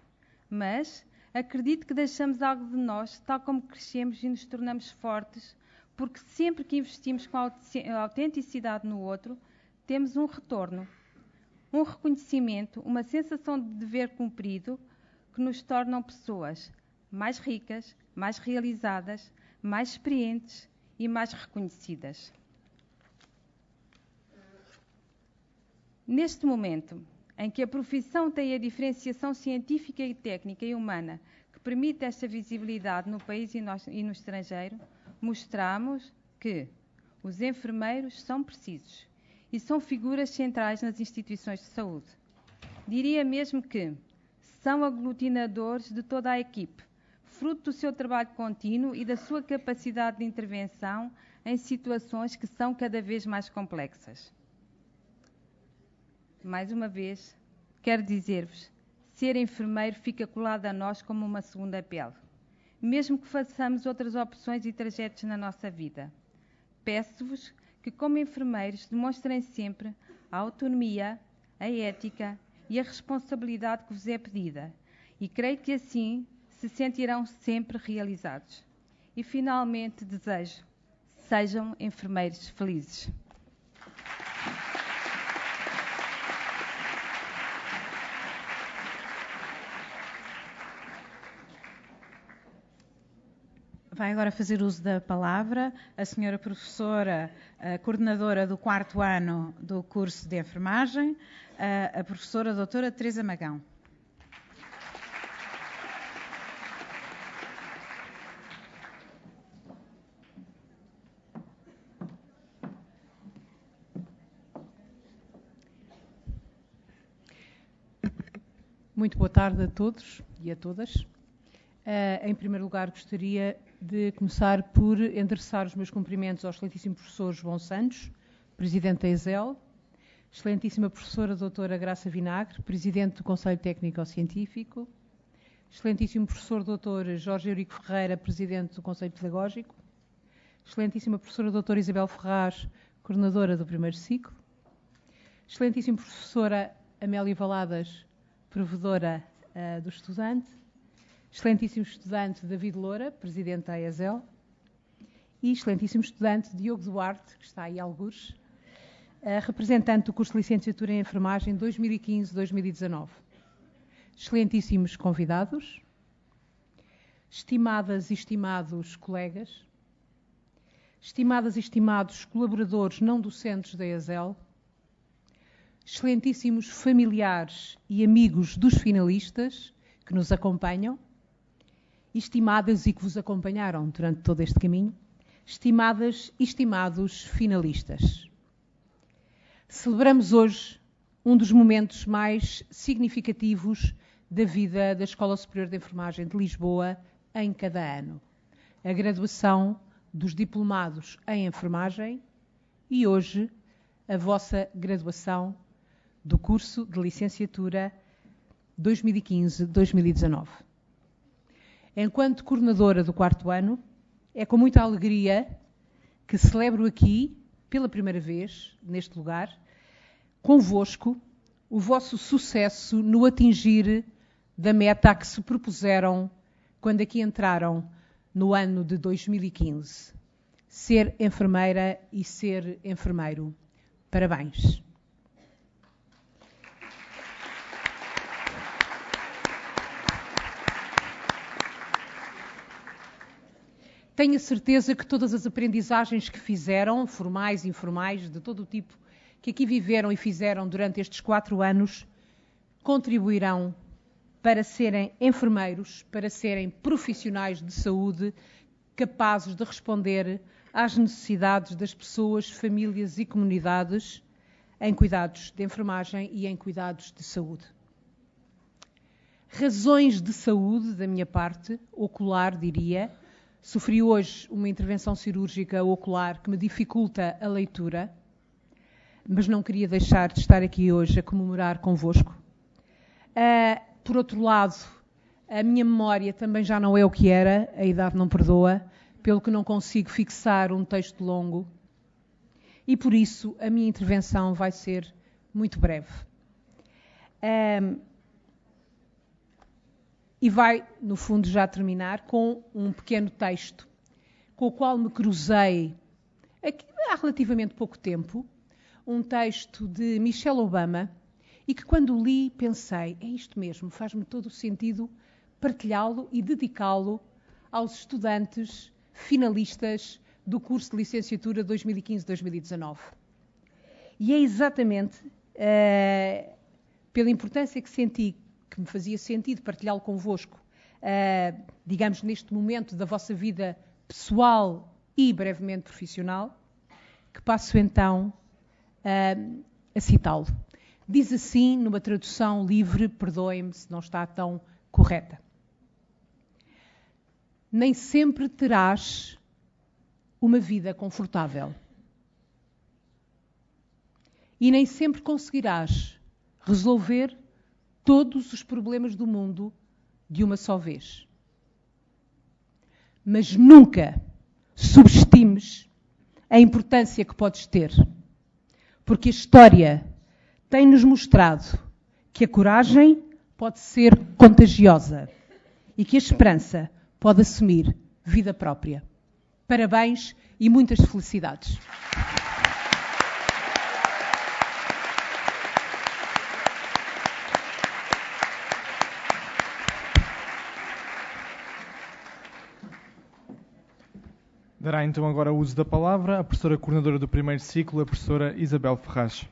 mas acredito que deixamos algo de nós, tal como crescemos e nos tornamos fortes, porque sempre que investimos com a autenticidade no outro, temos um retorno, um reconhecimento, uma sensação de dever cumprido que nos tornam pessoas mais ricas, mais realizadas, mais experientes e mais reconhecidas. Neste momento em que a profissão tem a diferenciação científica e técnica e humana que permite esta visibilidade no país e no estrangeiro, mostramos que os enfermeiros são precisos e são figuras centrais nas instituições de saúde. Diria mesmo que são aglutinadores de toda a equipe, fruto do seu trabalho contínuo e da sua capacidade de intervenção em situações que são cada vez mais complexas. Mais uma vez, quero dizer-vos, ser enfermeiro fica colado a nós como uma segunda pele, mesmo que façamos outras opções e trajetos na nossa vida. Peço-vos que, como enfermeiros, demonstrem sempre a autonomia, a ética e a responsabilidade que vos é pedida, e creio que assim se sentirão sempre realizados. E, finalmente, desejo, sejam enfermeiros felizes. Vai agora fazer uso da palavra a senhora professora, a coordenadora do 4º ano do curso de enfermagem, a professora doutora Teresa Magão. Muito boa tarde a todos e a todas. Em primeiro lugar, gostaria de começar por endereçar os meus cumprimentos ao excelentíssimo professor João Santos, Presidente da ESEL, excelentíssima professora doutora Graça Vinagre, Presidente do Conselho Técnico-Científico, excelentíssimo professor doutor Jorge Eurico Ferreira, Presidente do Conselho Pedagógico, excelentíssima professora doutora Isabel Ferraz, Coordenadora do primeiro ciclo, excelentíssima professora Amélia Valadas, provedora do estudante, excelentíssimo estudante David Loura, Presidente da ESEL, e excelentíssimo estudante Diogo Duarte, que está aí algures, representante do curso de Licenciatura em Enfermagem 2015-2019. Excelentíssimos convidados, estimadas e estimados colegas, estimadas e estimados colaboradores não docentes da ESEL, excelentíssimos familiares e amigos dos finalistas que nos acompanham, estimadas e que vos acompanharam durante todo este caminho, estimadas e estimados finalistas. Celebramos hoje um dos momentos mais significativos da vida da Escola Superior de Enfermagem de Lisboa em cada ano. A graduação dos diplomados em enfermagem e hoje a vossa graduação do curso de licenciatura 2015-2019. Enquanto coordenadora do quarto ano, é com muita alegria que celebro aqui, pela primeira vez, neste lugar, convosco, o vosso sucesso no atingir da meta a que se propuseram quando aqui entraram no ano de 2015. Ser enfermeira e ser enfermeiro. Parabéns. Tenho a certeza que todas as aprendizagens que fizeram, formais e informais, de todo o tipo, que aqui viveram e fizeram durante estes 4 anos, contribuirão para serem enfermeiros, para serem profissionais de saúde capazes de responder às necessidades das pessoas, famílias e comunidades em cuidados de enfermagem e em cuidados de saúde. Razões de saúde, da minha parte, ocular, diria. Sofri hoje uma intervenção cirúrgica ocular que me dificulta a leitura, mas não queria deixar de estar aqui hoje a comemorar convosco. Por outro lado, a minha memória também já não é o que era, a idade não perdoa, pelo que não consigo fixar um texto longo. E por isso a minha intervenção vai ser muito breve. E vai, no fundo, já terminar com um pequeno texto, com o qual me cruzei há relativamente pouco tempo, um texto de Michelle Obama, e que quando li pensei, é isto mesmo, faz-me todo o sentido partilhá-lo e dedicá-lo aos estudantes finalistas do curso de licenciatura 2015-2019. E é exatamente pela importância que senti, que me fazia sentido partilhá-lo convosco, digamos, neste momento da vossa vida pessoal e brevemente profissional, que passo então a citá-lo. Diz assim, numa tradução livre, perdoem-me se não está tão correta. Nem sempre terás uma vida confortável. E nem sempre conseguirás resolver todos os problemas do mundo de uma só vez. Mas nunca subestimes a importância que podes ter, porque a história tem-nos mostrado que a coragem pode ser contagiosa e que a esperança pode assumir vida própria. Parabéns e muitas felicidades. Dará então agora o uso da palavra a professora coordenadora do primeiro ciclo, a professora Isabel Ferraz.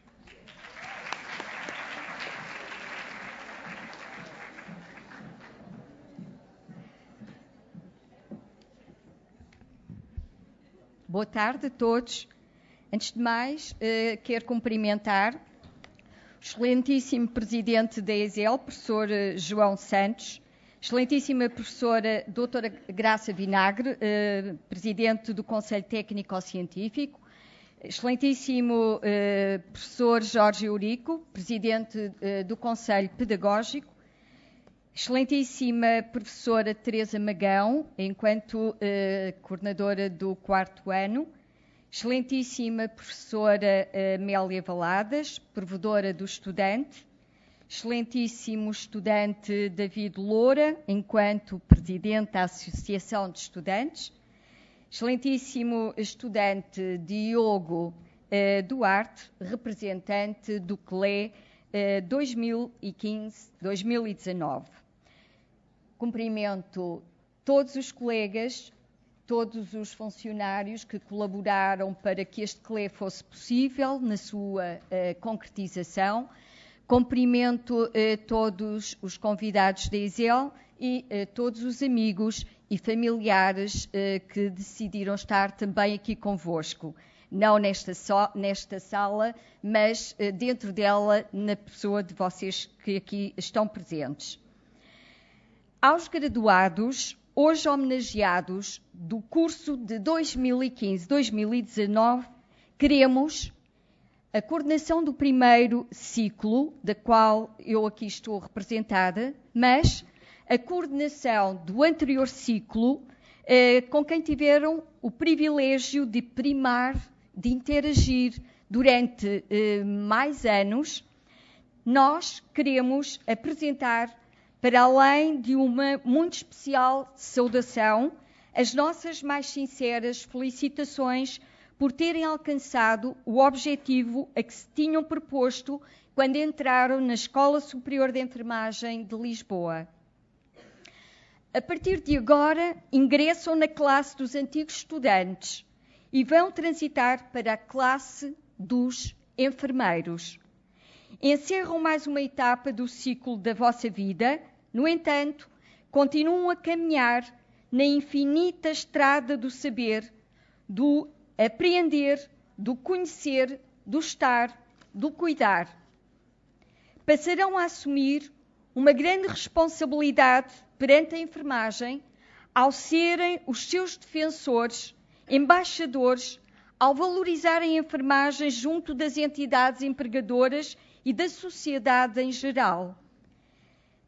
Boa tarde a todos. Antes de mais, quero cumprimentar excelentíssimo Presidente da ESEL, Professor João Santos, excelentíssima Professora Doutora Graça Vinagre, Presidente do Conselho Técnico-Científico, excelentíssimo Professor Jorge Eurico, Presidente do Conselho Pedagógico, excelentíssima Professora Teresa Magão, enquanto coordenadora do 4º ano, excelentíssima Professora Amélia Valadas, provedora do estudante, excelentíssimo estudante David Loura, enquanto Presidente da Associação de Estudantes, excelentíssimo estudante Diogo Duarte, representante do CLE 2015-2019. Cumprimento todos os colegas, todos os funcionários que colaboraram para que este CLE fosse possível na sua concretização. Cumprimento todos os convidados da ESEL e todos os amigos e familiares que decidiram estar também aqui convosco. Não nesta sala, mas dentro dela, na pessoa de vocês que aqui estão presentes. Aos graduados, hoje homenageados do curso de 2015-2019, queremos a coordenação do primeiro ciclo, da qual eu aqui estou representada, mas a coordenação do anterior ciclo, com quem tiveram o privilégio de primar, de interagir durante mais anos. Nós queremos apresentar, para além de uma muito especial saudação, as nossas mais sinceras felicitações por terem alcançado o objetivo a que se tinham proposto quando entraram na Escola Superior de Enfermagem de Lisboa. A partir de agora, ingressam na classe dos antigos estudantes e vão transitar para a classe dos enfermeiros. Encerram mais uma etapa do ciclo da vossa vida. No entanto, continuam a caminhar na infinita estrada do saber, do apreender, do conhecer, do estar, do cuidar. Passarão a assumir uma grande responsabilidade perante a enfermagem ao serem os seus defensores, embaixadores, ao valorizarem a enfermagem junto das entidades empregadoras e da sociedade em geral.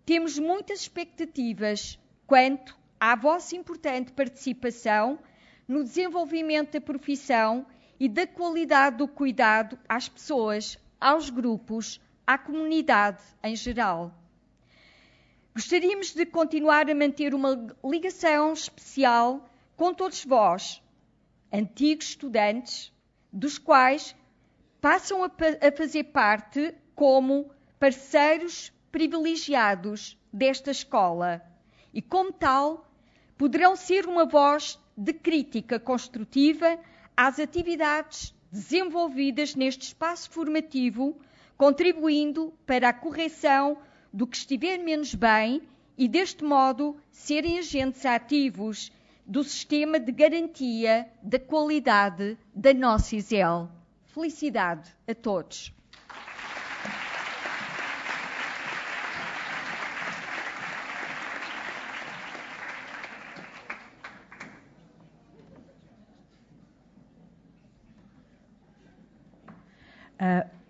Temos muitas expectativas quanto à vossa importante participação no desenvolvimento da profissão e da qualidade do cuidado às pessoas, aos grupos, à comunidade em geral. Gostaríamos de continuar a manter uma ligação especial com todos vós, antigos estudantes, dos quais passam a fazer parte como parceiros privilegiados desta escola e, como tal, poderão ser uma voz de crítica construtiva às atividades desenvolvidas neste espaço formativo, contribuindo para a correção do que estiver menos bem e, deste modo, serem agentes ativos do sistema de garantia da qualidade da nossa ESEL. Felicidade a todos.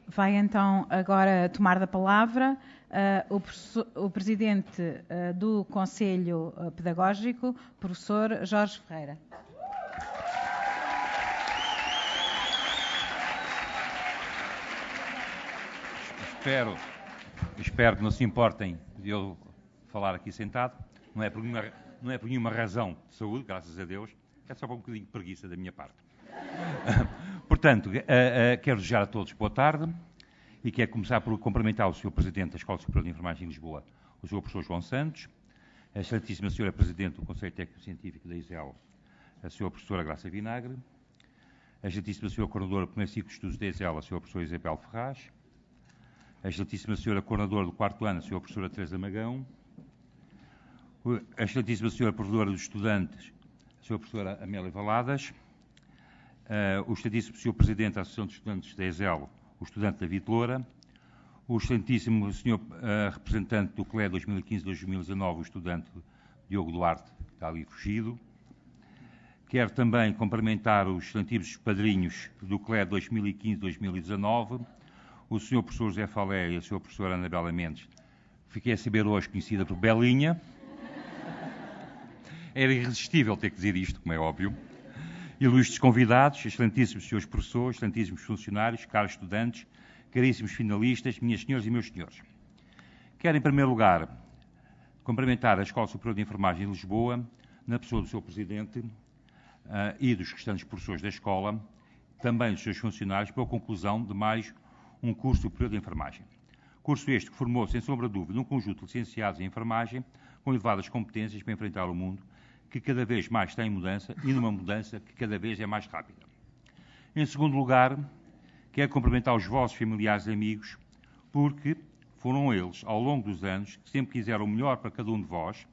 Vai então agora tomar da palavra o Presidente do Conselho Pedagógico, Professor Jorge Ferreira. Espero que não se importem de eu falar aqui sentado. Não é por nenhuma razão de saúde, graças a Deus. É só por um bocadinho de preguiça da minha parte. Portanto, quero desejar a todos boa tarde e quero começar por cumprimentar o Sr. Presidente da Escola Superior de Enfermagem de Lisboa, o Sr. Professor João Santos, a excelentíssima Sra. Presidente do Conselho Técnico-Científico da ESEL, a Sra. Professora Graça Vinagre, a excelentíssima Sra. Coordenadora do Primeiro Ciclo de Estudos da ESEL, a Sra. Professora Isabel Ferraz, a excelentíssima Sra. Coordenadora do 4º ano, a Sra. Professora Teresa Magão, a excelentíssima Sra. Provedora dos Estudantes, a Sra. Professora Amélia Valadas, o excelentíssimo Sr. Presidente da Associação de Estudantes da ESEL, o estudante David Loura, o excelentíssimo senhor representante do CLE 2015-2019, o estudante Diogo Duarte, que está ali fugido. Quero também cumprimentar os excelentíssimos padrinhos do CLE 2015-2019, o senhor professor José Falé e a senhora professora Anabela Mendes. Fiquei a saber hoje, conhecida por Belinha. Era irresistível ter que dizer isto, como é óbvio. Ilustres convidados, excelentíssimos senhores professores, excelentíssimos funcionários, caros estudantes, caríssimos finalistas, minhas senhoras e meus senhores. Quero, em primeiro lugar, cumprimentar a Escola Superior de Enfermagem de Lisboa, na pessoa do seu presidente e dos restantes professores da escola, também dos seus funcionários, pela conclusão de mais um curso superior de enfermagem. Curso este que formou, sem sombra de dúvida, um conjunto de licenciados em enfermagem com elevadas competências para enfrentar o mundo, que cada vez mais está em mudança e numa mudança que cada vez é mais rápida. Em segundo lugar, quero cumprimentar os vossos familiares e amigos, porque foram eles, ao longo dos anos, que sempre quiseram o melhor para cada um de vós,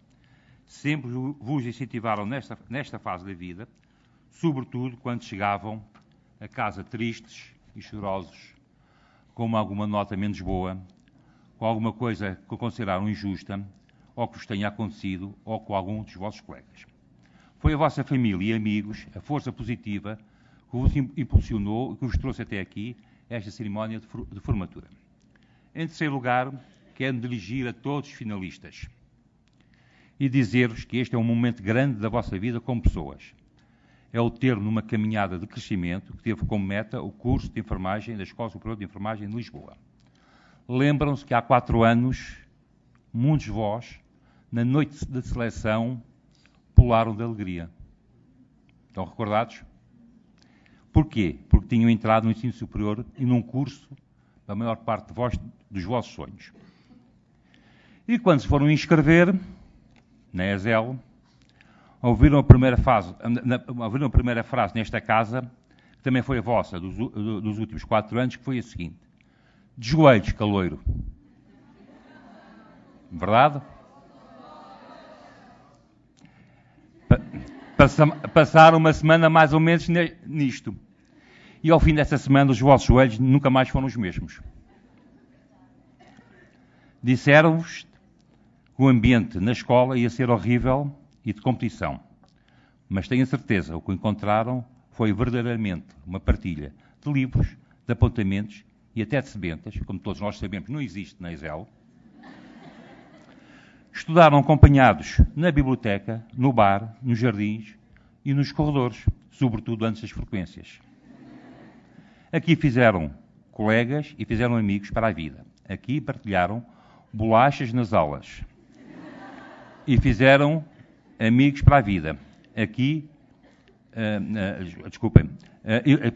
sempre vos incentivaram nesta fase da vida, sobretudo quando chegavam a casa tristes e chorosos, com alguma nota menos boa, com alguma coisa que consideraram injusta, ou que vos tenha acontecido, ou com algum dos vossos colegas. Foi a vossa família e amigos, a força positiva, que vos impulsionou e que vos trouxe até aqui esta cerimónia de formatura. Em terceiro lugar, quero me dirigir a todos os finalistas e dizer-vos que este é um momento grande da vossa vida como pessoas. É o termo numa caminhada de crescimento que teve como meta o curso de enfermagem da Escola Superior de Enfermagem de Lisboa. Lembram-se que há 4 anos, muitos de vós, na noite de seleção, pularam de alegria. Estão recordados? Porquê? Porque tinham entrado no ensino superior e num curso, a maior parte de vós, dos vossos sonhos. E quando se foram inscrever, na ESEL, ouviram a primeira frase nesta casa, que também foi a vossa, dos últimos 4 anos, que foi a seguinte: de joelhos, caloiro. Verdade? Passaram uma semana mais ou menos nisto. E ao fim dessa semana os vossos joelhos nunca mais foram os mesmos. Disseram-vos que o ambiente na escola ia ser horrível e de competição. Mas tenho a certeza, o que encontraram foi verdadeiramente uma partilha de livros, de apontamentos e até de sebentas, como todos nós sabemos, não existe na ESEL. Estudaram acompanhados na biblioteca, no bar, nos jardins e nos corredores, sobretudo antes das frequências. Aqui fizeram colegas e fizeram amigos para a vida. Aqui partilharam bolachas nas aulas. E fizeram amigos para a vida. Aqui,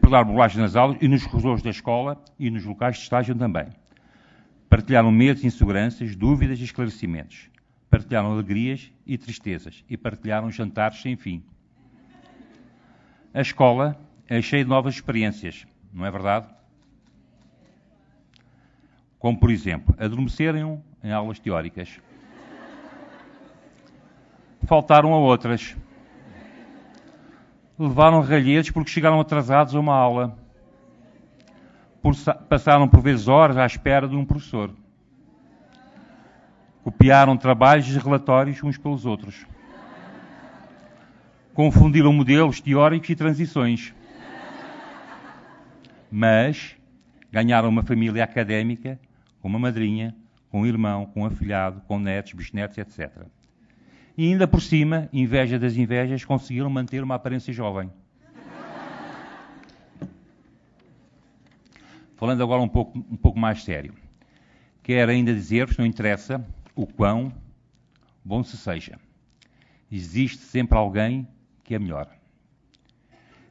partilharam bolachas nas aulas e nos corredores da escola e nos locais de estágio também. Partilharam medos e inseguranças, dúvidas e esclarecimentos. Partilharam alegrias e tristezas e partilharam jantares sem fim. A escola é cheia de novas experiências, não é verdade? Como, por exemplo, adormeceram em aulas teóricas. Faltaram a outras. Levaram ralhetes porque chegaram atrasados a uma aula. Passaram por vezes horas à espera de um professor. Copiaram trabalhos e relatórios uns pelos outros. Confundiram modelos teóricos e transições. Mas ganharam uma família académica, com uma madrinha, com um irmão, com um afilhado, com netos, bisnetos, etc. E ainda por cima, inveja das invejas, conseguiram manter uma aparência jovem. Falando agora um pouco mais sério. Quero ainda dizer-vos, não interessa o quão bom se seja. Existe sempre alguém que é melhor.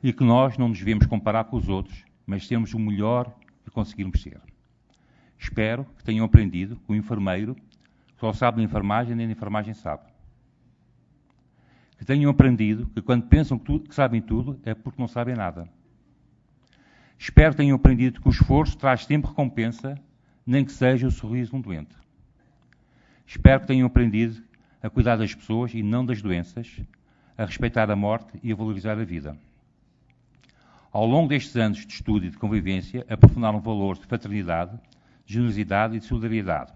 E que nós não nos devemos comparar com os outros, mas sermos o melhor que conseguirmos ser. Espero que tenham aprendido que o enfermeiro só sabe da enfermagem, nem da enfermagem sabe. Que tenham aprendido que quando pensam que sabem tudo, é porque não sabem nada. Espero que tenham aprendido que o esforço traz sempre recompensa, nem que seja o sorriso de um doente. Espero que tenham aprendido a cuidar das pessoas e não das doenças, a respeitar a morte e a valorizar a vida. Ao longo destes anos de estudo e de convivência, aprofundaram valores de fraternidade, de generosidade e de solidariedade,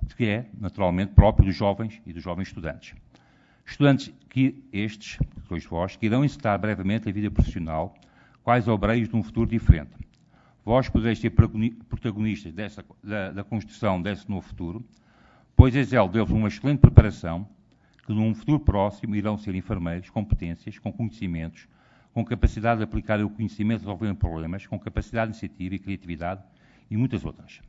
o que é, naturalmente, próprio dos jovens e dos jovens estudantes. Estudantes que estes, sois vós, que irão encetar brevemente a vida profissional, quais obreiros de um futuro diferente. Vós podereis ser protagonistas da construção desse novo futuro, pois ESEL deu-vos uma excelente preparação, que num futuro próximo irão ser enfermeiros, competências, com conhecimentos, com capacidade de aplicar o conhecimento resolvendo problemas, com capacidade de iniciativa e criatividade e muitas outras.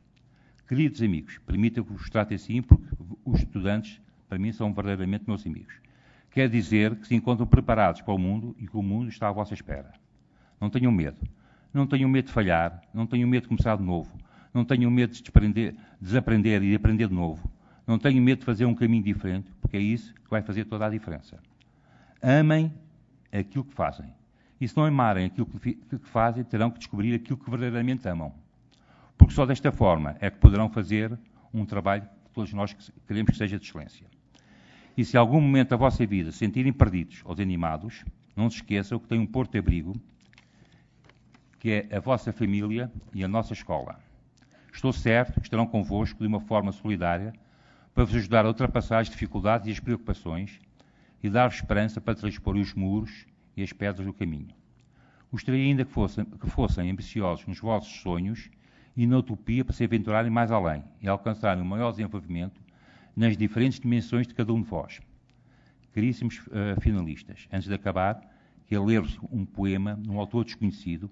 Queridos amigos, permitam que vos trate assim, porque os estudantes, para mim, são verdadeiramente meus amigos. Quer dizer que se encontram preparados para o mundo e que o mundo está à vossa espera. Não tenham medo. Não tenham medo de falhar, não tenham medo de começar de novo, não tenham medo de desaprender e de aprender de novo. Não tenham medo de fazer um caminho diferente, porque é isso que vai fazer toda a diferença. Amem aquilo que fazem. E se não amarem aquilo que fazem, terão que descobrir aquilo que verdadeiramente amam. Porque só desta forma é que poderão fazer um trabalho que todos nós queremos que seja de excelência. E se em algum momento da vossa vida se sentirem perdidos ou desanimados, não se esqueçam que têm um porto de abrigo, que é a vossa família e a nossa escola. Estou certo que estarão convosco de uma forma solidária para vos ajudar a ultrapassar as dificuldades e as preocupações e dar-vos esperança para transpor os muros e as pedras do caminho. Gostaria ainda que fossem ambiciosos nos vossos sonhos e na utopia para se aventurarem mais além e alcançarem um maior desenvolvimento nas diferentes dimensões de cada um de vós. Caríssimos finalistas, antes de acabar, quero ler-vos um poema de um autor desconhecido,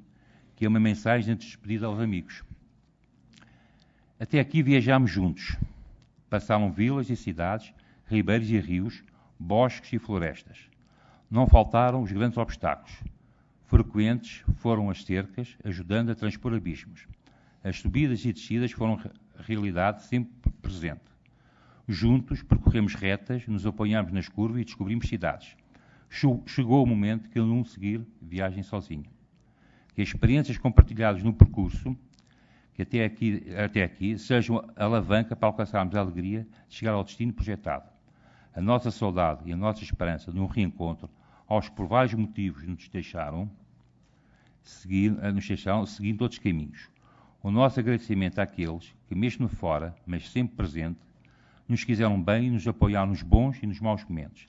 que é uma mensagem de despedida aos amigos. Até aqui viajámos juntos. Passaram vilas e cidades, ribeiros e rios, bosques e florestas. Não faltaram os grandes obstáculos. Frequentes foram as cercas, ajudando a transpor abismos. As subidas e descidas foram realidade sempre presente. Juntos percorremos retas, nos apoiámos nas curvas e descobrimos cidades. Chegou o momento que eu não seguir viagem sozinho. Que as experiências compartilhadas no percurso, que até aqui sejam a alavanca para alcançarmos a alegria de chegar ao destino projetado. A nossa saudade e a nossa esperança de um reencontro, aos que por vários motivos nos deixaram seguindo outros caminhos. O nosso agradecimento àqueles que, mesmo fora, mas sempre presente, nos quiseram bem e nos apoiaram nos bons e nos maus momentos.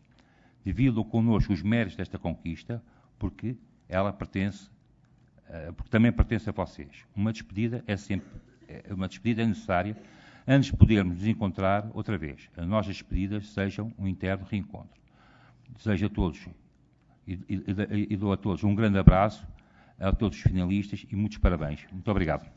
Dividam connosco os méritos desta conquista, porque também pertence a vocês. Uma despedida é necessária antes de podermos nos encontrar outra vez. As nossas despedidas sejam um interno reencontro. Desejo a todos e dou a todos um grande abraço, a todos os finalistas e muitos parabéns. Muito obrigado.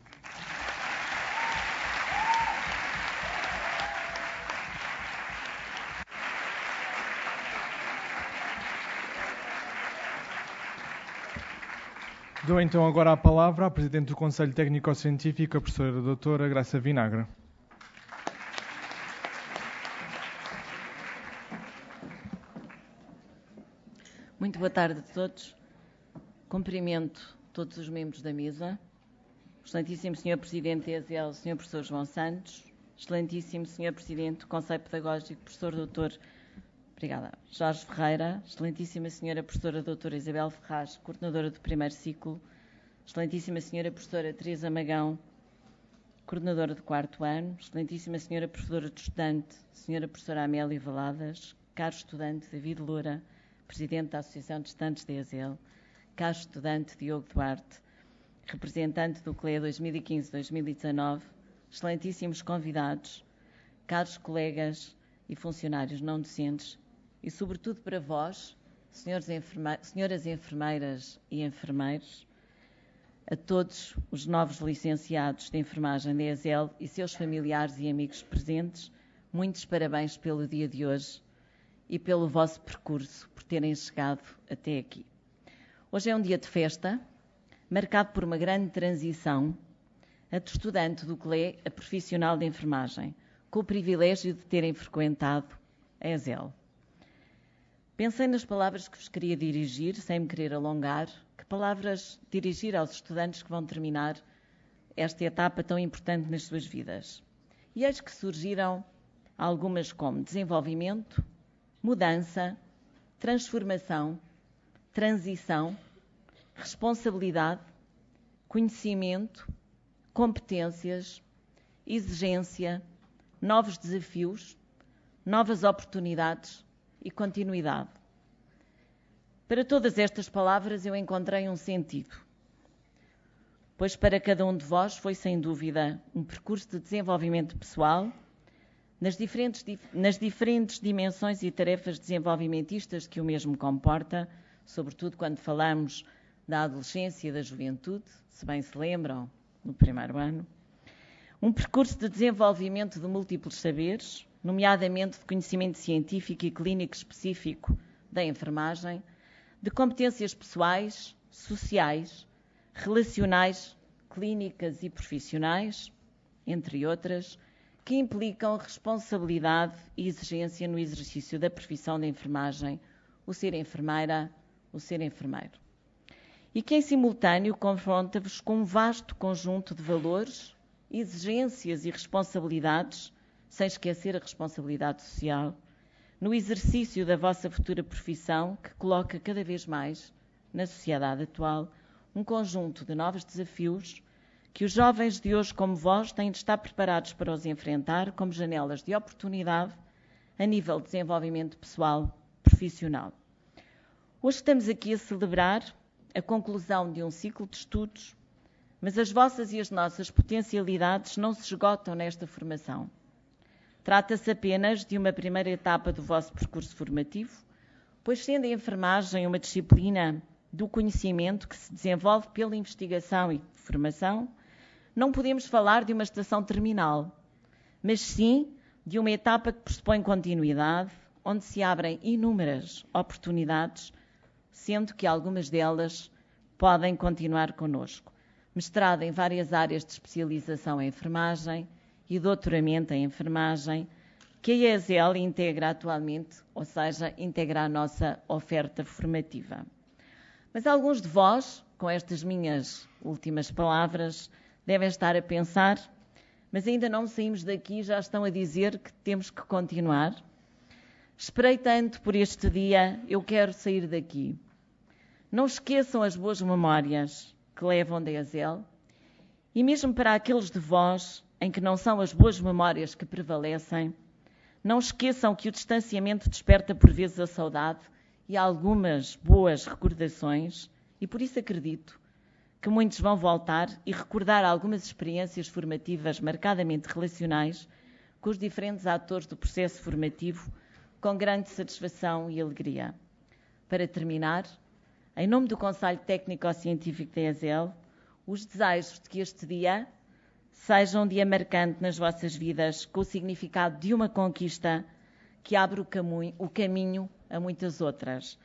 Dou então agora a palavra à Presidente do Conselho Técnico-Científico, a professora doutora Graça Vinagre. Muito boa tarde a todos. Cumprimento todos os membros da mesa. Excelentíssimo Sr. Presidente da ESEL, Sr. Professor João Santos. Excelentíssimo Sr. Presidente do Conselho Pedagógico, Professor Dr. Jorge Ferreira, excelentíssima Sra. Professora Doutora Isabel Ferraz, coordenadora do primeiro ciclo, excelentíssima Sra. Professora Teresa Magão, coordenadora do quarto ano, excelentíssima Sra. Professora de Estudante, Sra. Professora Amélia Valadas, caro estudante David Loura, Presidente da Associação de Estudantes da ESEL, caro estudante Diogo Duarte, representante do CLE 2015-2019, excelentíssimos convidados, caros colegas e funcionários não docentes, e sobretudo para vós, senhoras enfermeiras e enfermeiros, a todos os novos licenciados de enfermagem da ESEL e seus familiares e amigos presentes, muitos parabéns pelo dia de hoje e pelo vosso percurso, por terem chegado até aqui. Hoje é um dia de festa, marcado por uma grande transição, a de estudante do CLE a profissional de enfermagem, com o privilégio de terem frequentado a ESEL. Pensei nas palavras que vos queria dirigir, sem me querer alongar, que palavras dirigir aos estudantes que vão terminar esta etapa tão importante nas suas vidas. E eis que surgiram algumas como desenvolvimento, mudança, transformação, transição, responsabilidade, conhecimento, competências, exigência, novos desafios, novas oportunidades e continuidade. Para todas estas palavras eu encontrei um sentido, pois para cada um de vós foi sem dúvida um percurso de desenvolvimento pessoal nas diferentes dimensões e tarefas desenvolvimentistas que o mesmo comporta, sobretudo quando falamos da adolescência e da juventude, se bem se lembram, no primeiro ano. Um percurso de desenvolvimento de múltiplos saberes, nomeadamente de conhecimento científico e clínico específico da enfermagem, de competências pessoais, sociais, relacionais, clínicas e profissionais, entre outras, que implicam responsabilidade e exigência no exercício da profissão de enfermagem, o ser enfermeira, o ser enfermeiro. E que, em simultâneo, confronta-vos com um vasto conjunto de valores, exigências e responsabilidades, sem esquecer a responsabilidade social, no exercício da vossa futura profissão, que coloca cada vez mais, na sociedade atual, um conjunto de novos desafios que os jovens de hoje, como vós, têm de estar preparados para os enfrentar como janelas de oportunidade a nível de desenvolvimento pessoal profissional. Hoje estamos aqui a celebrar a conclusão de um ciclo de estudos, mas as vossas e as nossas potencialidades não se esgotam nesta formação. Trata-se apenas de uma primeira etapa do vosso percurso formativo, pois sendo a enfermagem uma disciplina do conhecimento que se desenvolve pela investigação e formação, não podemos falar de uma estação terminal, mas sim de uma etapa que pressupõe continuidade, onde se abrem inúmeras oportunidades, sendo que algumas delas podem continuar connosco. Mestrado em várias áreas de especialização em enfermagem e doutoramento em enfermagem, que a ESL integra atualmente, ou seja, integra a nossa oferta formativa. Mas alguns de vós, com estas minhas últimas palavras, devem estar a pensar, mas ainda não saímos daqui, já estão a dizer que temos que continuar. Esperei tanto por este dia, eu quero sair daqui. Não esqueçam as boas memórias que levam da ESL, e mesmo para aqueles de vós em que não são as boas memórias que prevalecem, não esqueçam que o distanciamento desperta por vezes a saudade e algumas boas recordações, e por isso acredito que muitos vão voltar e recordar algumas experiências formativas marcadamente relacionais com os diferentes atores do processo formativo com grande satisfação e alegria. Para terminar, em nome do Conselho Técnico-Científico da ESL, os desejos de que este dia seja um dia marcante nas vossas vidas, com o significado de uma conquista que abre o caminho a muitas outras.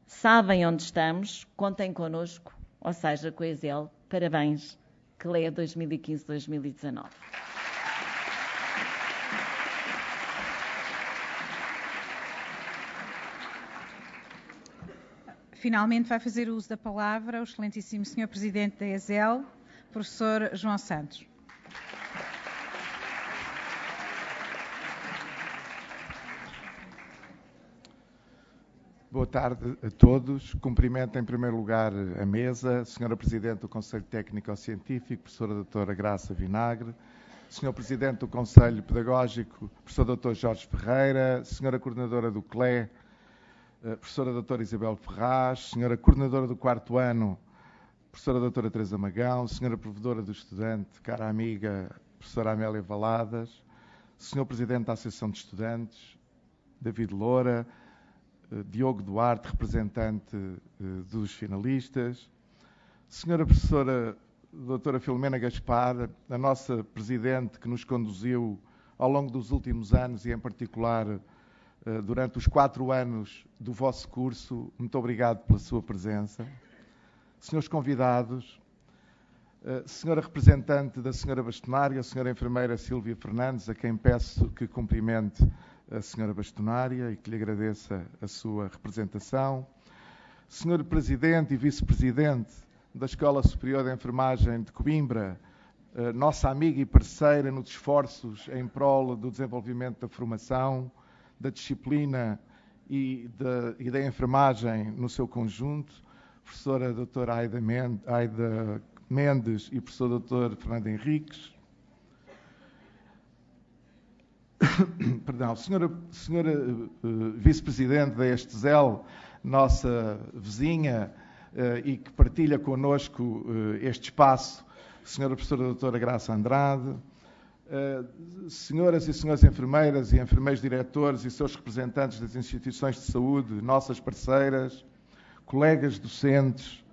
Sabem onde estamos, contem connosco, ou seja, com a ESL. Parabéns, que lê 2015-2019. Finalmente vai fazer uso da palavra o excelentíssimo Sr. Presidente da ESL, professor João Santos. Boa tarde a todos. Cumprimento em primeiro lugar a mesa, Sra. Presidente do Conselho Técnico-Científico, professora doutora Graça Vinagre, Sr. Presidente do Conselho Pedagógico, professor doutor Jorge Ferreira, Sra. Coordenadora do CLE, professora doutora Isabel Ferraz, Sra. Coordenadora do 4º ano, professora doutora Teresa Magão, Sra. Provedora do Estudante, cara amiga, professora Amélia Valadas, Sr. Presidente da Associação de Estudantes, David Loura, Diogo Duarte, representante dos finalistas, Senhora Professora Doutora Filomena Gaspar, a nossa Presidente que nos conduziu ao longo dos últimos anos e em particular durante os 4 anos do vosso curso, muito obrigado pela sua presença. Senhores convidados, Senhora Representante da Senhora Bastonária, a Senhora Enfermeira Sílvia Fernandes, a quem peço que cumprimente a Senhora Bastonária e que lhe agradeça a sua representação. Senhor Presidente e Vice-Presidente da Escola Superior de Enfermagem de Coimbra, nossa amiga e parceira nos esforços em prol do desenvolvimento da formação, da disciplina e da enfermagem no seu conjunto, professora doutora Aida Mendes e professor doutor Fernando Henriques, Perdão, senhora Vice-Presidente da Estesel, nossa vizinha, e que partilha connosco este espaço, senhora Professora Doutora Graça Andrade, senhoras e senhores enfermeiras e enfermeiros diretores e seus representantes das instituições de saúde, nossas parceiras, colegas docentes,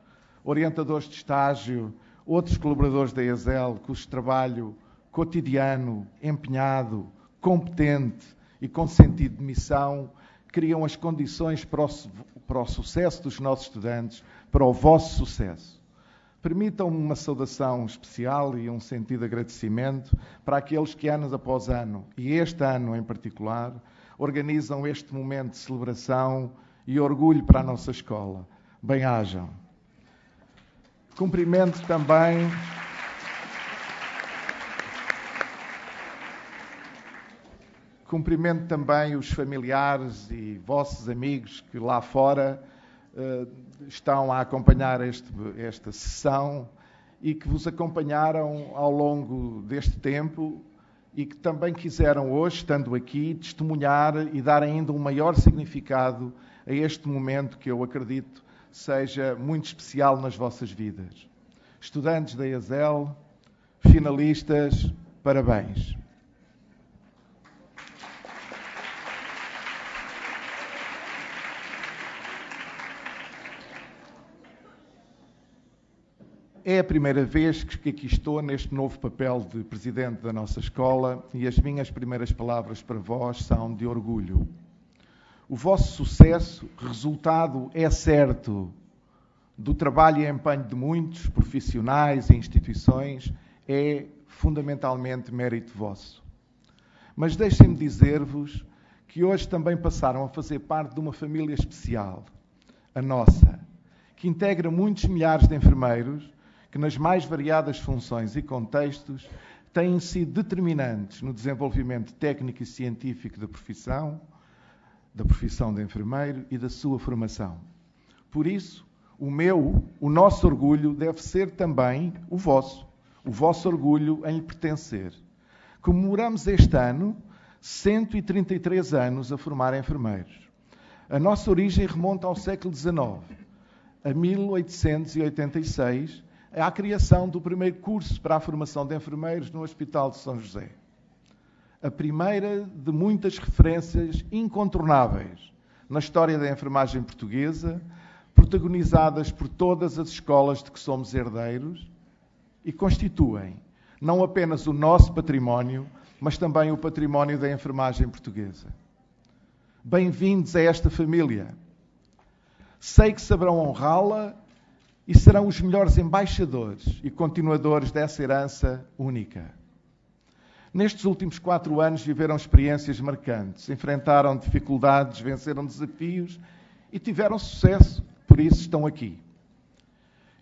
orientadores de estágio, outros colaboradores da ESEL, cujo trabalho cotidiano, empenhado, competente e com sentido de missão criam as condições para o sucesso dos nossos estudantes, para o vosso sucesso. Permitam-me uma saudação especial e um sentido de agradecimento para aqueles que ano após ano, e este ano em particular, organizam este momento de celebração e orgulho para a nossa escola. Bem-ajam. Cumprimento também os familiares e vossos amigos que lá fora estão a acompanhar esta sessão e que vos acompanharam ao longo deste tempo e que também quiseram hoje, estando aqui, testemunhar e dar ainda um maior significado a este momento que eu acredito seja muito especial nas vossas vidas. Estudantes da ESEL, finalistas, parabéns. É a primeira vez que aqui estou neste novo papel de presidente da nossa escola e as minhas primeiras palavras para vós são de orgulho. O vosso sucesso, resultado é certo do trabalho e empenho de muitos profissionais e instituições, é fundamentalmente mérito vosso. Mas deixem-me dizer-vos que hoje também passaram a fazer parte de uma família especial, a nossa, que integra muitos milhares de enfermeiros que nas mais variadas funções e contextos têm sido determinantes no desenvolvimento técnico e científico da profissão de enfermeiro e da sua formação. Por isso, o nosso orgulho deve ser também o vosso orgulho em lhe pertencer. Comemoramos este ano 133 anos a formar enfermeiros. A nossa origem remonta ao século XIX, a 1886, à criação do primeiro curso para a formação de enfermeiros no Hospital de São José. A primeira de muitas referências incontornáveis na história da enfermagem portuguesa, protagonizadas por todas as escolas de que somos herdeiros e constituem não apenas o nosso património, mas também o património da enfermagem portuguesa. Bem-vindos a esta família. Sei que saberão honrá-la e serão os melhores embaixadores e continuadores dessa herança única. Nestes últimos 4 anos viveram experiências marcantes, enfrentaram dificuldades, venceram desafios e tiveram sucesso, por isso estão aqui.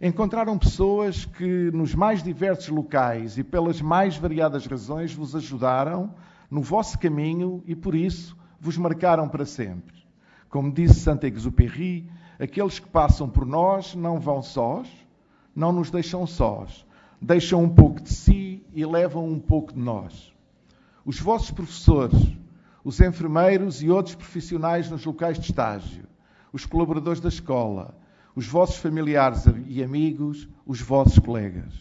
Encontraram pessoas que nos mais diversos locais e pelas mais variadas razões vos ajudaram no vosso caminho e por isso vos marcaram para sempre. Como disse Saint-Exupéry, aqueles que passam por nós não vão sós, não nos deixam sós. Deixam um pouco de si e levam um pouco de nós. Os vossos professores, os enfermeiros e outros profissionais nos locais de estágio, os colaboradores da escola, os vossos familiares e amigos, os vossos colegas.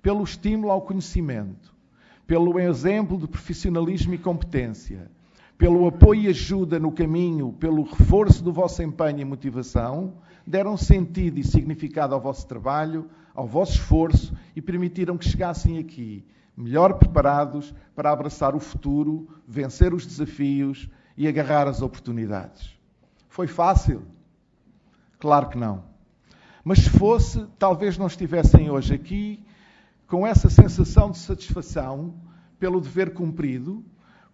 Pelo estímulo ao conhecimento, pelo exemplo de profissionalismo e competência, pelo apoio e ajuda no caminho, pelo reforço do vosso empenho e motivação, deram sentido e significado ao vosso trabalho, ao vosso esforço e permitiram que chegassem aqui, melhor preparados para abraçar o futuro, vencer os desafios e agarrar as oportunidades. Foi fácil? Claro que não. Mas se fosse, talvez não estivessem hoje aqui com essa sensação de satisfação pelo dever cumprido,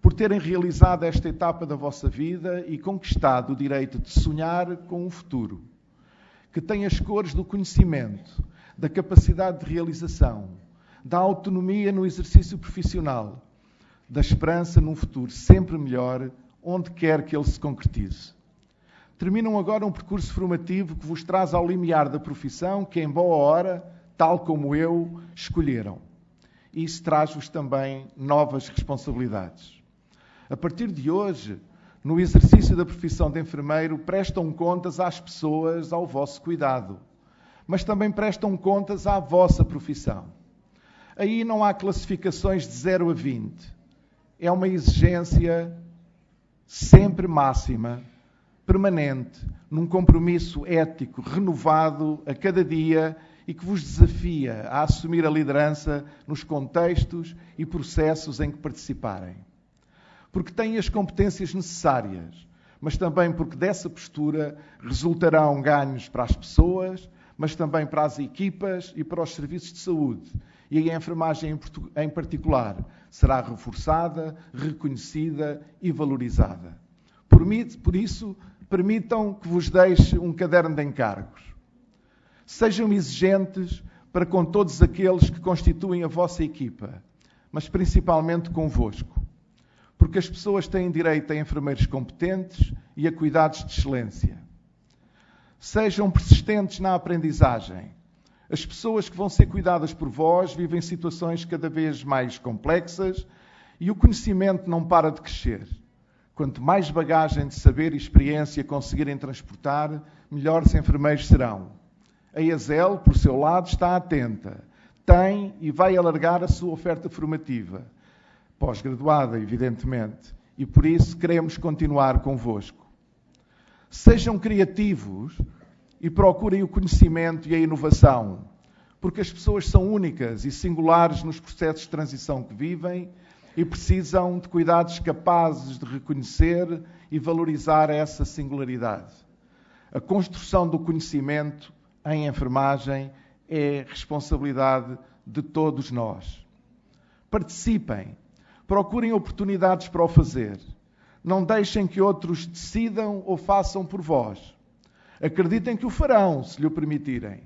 por terem realizado esta etapa da vossa vida e conquistado o direito de sonhar com um futuro, que tem as cores do conhecimento, da capacidade de realização, da autonomia no exercício profissional, da esperança num futuro sempre melhor, onde quer que ele se concretize. Terminam agora um percurso formativo que vos traz ao limiar da profissão que, em boa hora, tal como eu, escolheram. E isso traz-vos também novas responsabilidades. A partir de hoje, no exercício da profissão de enfermeiro, prestam contas às pessoas ao vosso cuidado, mas também prestam contas à vossa profissão. Aí não há classificações de 0 a 20. É uma exigência sempre máxima, permanente, num compromisso ético renovado a cada dia e que vos desafia a assumir a liderança nos contextos e processos em que participarem. Porque têm as competências necessárias, mas também porque dessa postura resultarão ganhos para as pessoas, mas também para as equipas e para os serviços de saúde. E a enfermagem em particular será reforçada, reconhecida e valorizada. Por isso, permitam que vos deixe um caderno de encargos. Sejam exigentes para com todos aqueles que constituem a vossa equipa, mas principalmente convosco. Porque as pessoas têm direito a enfermeiros competentes e a cuidados de excelência. Sejam persistentes na aprendizagem. As pessoas que vão ser cuidadas por vós vivem situações cada vez mais complexas e o conhecimento não para de crescer. Quanto mais bagagem de saber e experiência conseguirem transportar, melhores enfermeiros serão. A ESEL, por seu lado, está atenta. Tem e vai alargar a sua oferta formativa. Pós-graduada, evidentemente. E por isso queremos continuar convosco. Sejam criativos e procurem o conhecimento e a inovação, porque as pessoas são únicas e singulares nos processos de transição que vivem e precisam de cuidados capazes de reconhecer e valorizar essa singularidade. A construção do conhecimento em enfermagem é responsabilidade de todos nós. Participem, procurem oportunidades para o fazer. Não deixem que outros decidam ou façam por vós. Acreditem que o farão, se lhe o permitirem.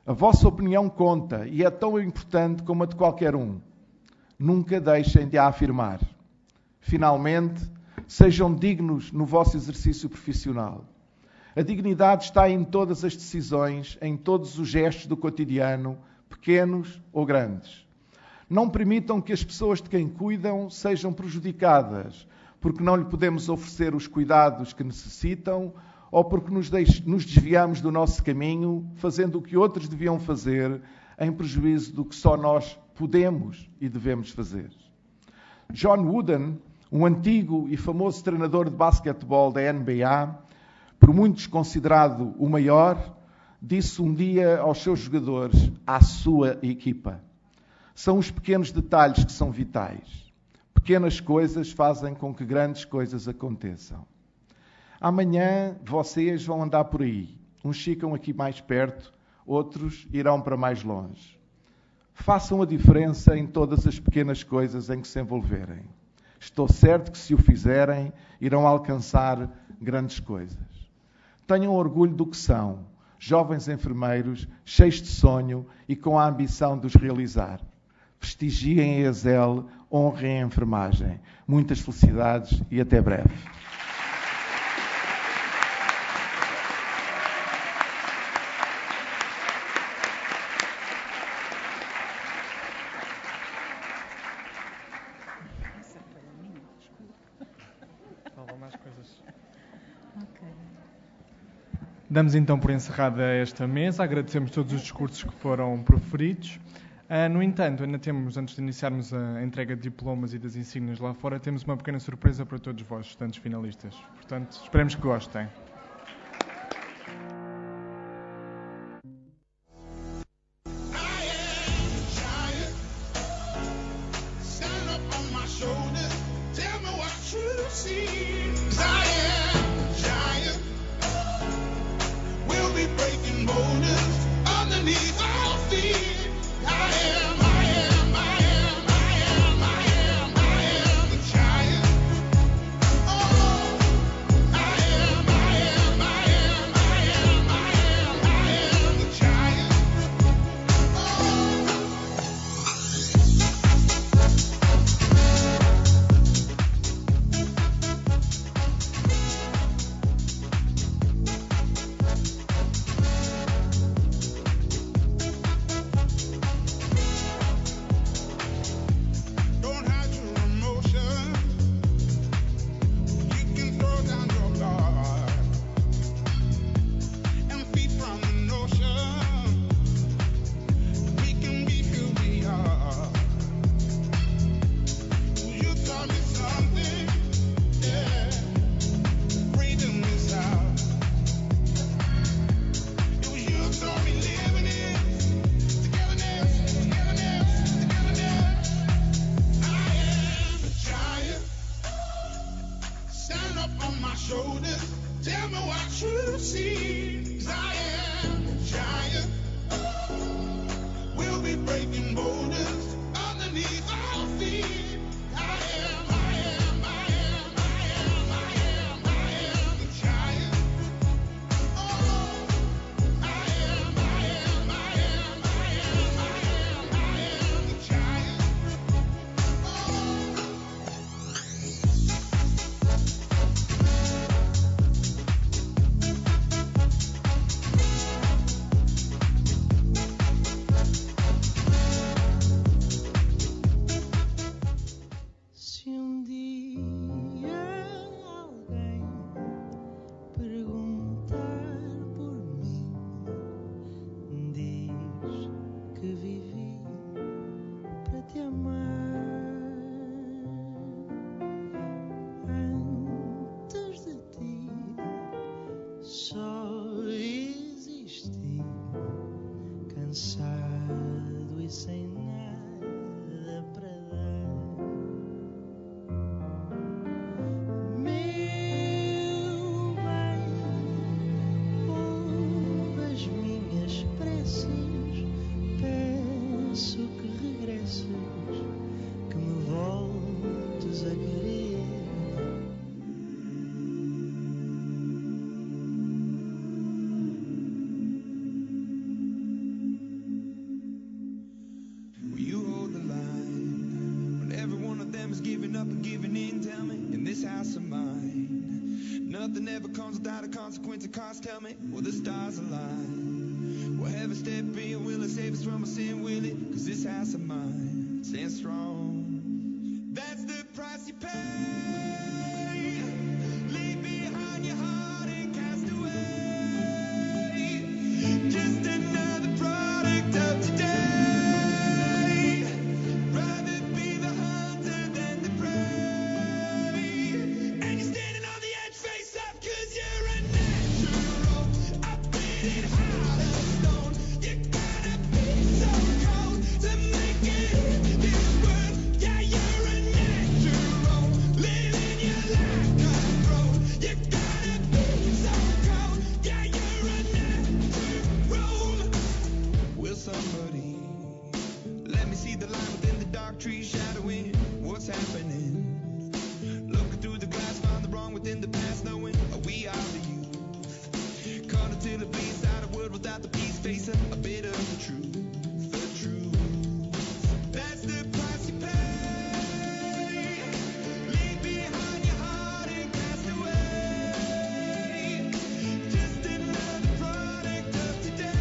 A vossa opinião conta e é tão importante como a de qualquer um. Nunca deixem de a afirmar. Finalmente, sejam dignos no vosso exercício profissional. A dignidade está em todas as decisões, em todos os gestos do cotidiano, pequenos ou grandes. Não permitam que as pessoas de quem cuidam sejam prejudicadas, porque não lhe podemos oferecer os cuidados que necessitam ou porque nos desviamos do nosso caminho, fazendo o que outros deviam fazer, em prejuízo do que só nós podemos e devemos fazer. John Wooden, um antigo e famoso treinador de basquetebol da NBA, por muitos considerado o maior, disse um dia aos seus jogadores, à sua equipa: são os pequenos detalhes que são vitais. Pequenas coisas fazem com que grandes coisas aconteçam. Amanhã vocês vão andar por aí. Uns ficam aqui mais perto, outros irão para mais longe. Façam a diferença em todas as pequenas coisas em que se envolverem. Estou certo que, se o fizerem, irão alcançar grandes coisas. Tenham orgulho do que são, jovens enfermeiros, cheios de sonho e com a ambição de os realizar. Prestigiem a ESEL, honrem a enfermagem. Muitas felicidades e até breve. Damos então por encerrada esta mesa, agradecemos todos os discursos que foram proferidos. No entanto, ainda temos, antes de iniciarmos a entrega de diplomas e das insígnias lá fora, temos uma pequena surpresa para todos vós, estudantes finalistas. Portanto, esperemos que gostem. I am succeed. 'Cause I am a giant. We'll be breaking boulders underneath our feet. I am a giant. Oh, I am a giant. Se um dia alguém perguntar por mim, diz que vivi para te amar. Antes de ti só existi, cansado e sem nada para dar. Meu bem, ouve as minhas preces, peço que regresses, que me voltes a querer. Will you hold the line when every one of them is giving up and giving in? Tell me, in this house of mine, nothing ever comes without a consequence of cost. Tell me, will the stars align? Will heaven step in? Will it save us from our sin? Will it? 'Cause this house of mine stands strong. That's the price you pay. Leave behind your heart and cast away. Just another product of today. Rather be the hunter than the prey. And you're standing on the edge, face up, 'cause you're a natural. I beat it hard as stone. You gotta be so cold to make it in this world. Yeah, you're a natural. Living your life control. You gotta be so cold. Yeah, you're a natural. Will somebody let me see the line within the dark trees shadowing what's happening? Looking through the glass, find the wrong within the past, knowing we are the youth. Caught until it bleeds out a world without the peace, facing a bit of the truth. The truth. That's the price you pay. Leave behind your heart and cast away. Just another product of today.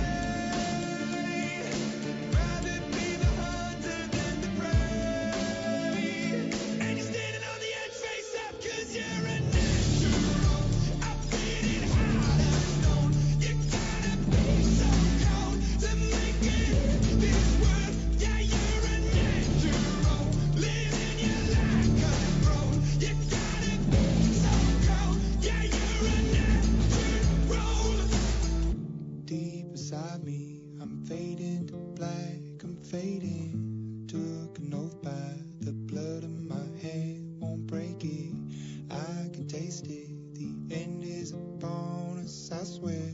Rather be the hunter than the prey. And you're standing on the edge, face up, 'cause you're a natural. I beat it hard as stone. You gotta be so cold to make it in this world. Yeah, you're a natural. Living your life control. You gotta be so cold. Yeah, you're a natural. Deep beside me, I'm fading to black, I'm fading. Took an oath by the blood in my hand, won't break it. I can taste it, the end is upon us, I swear.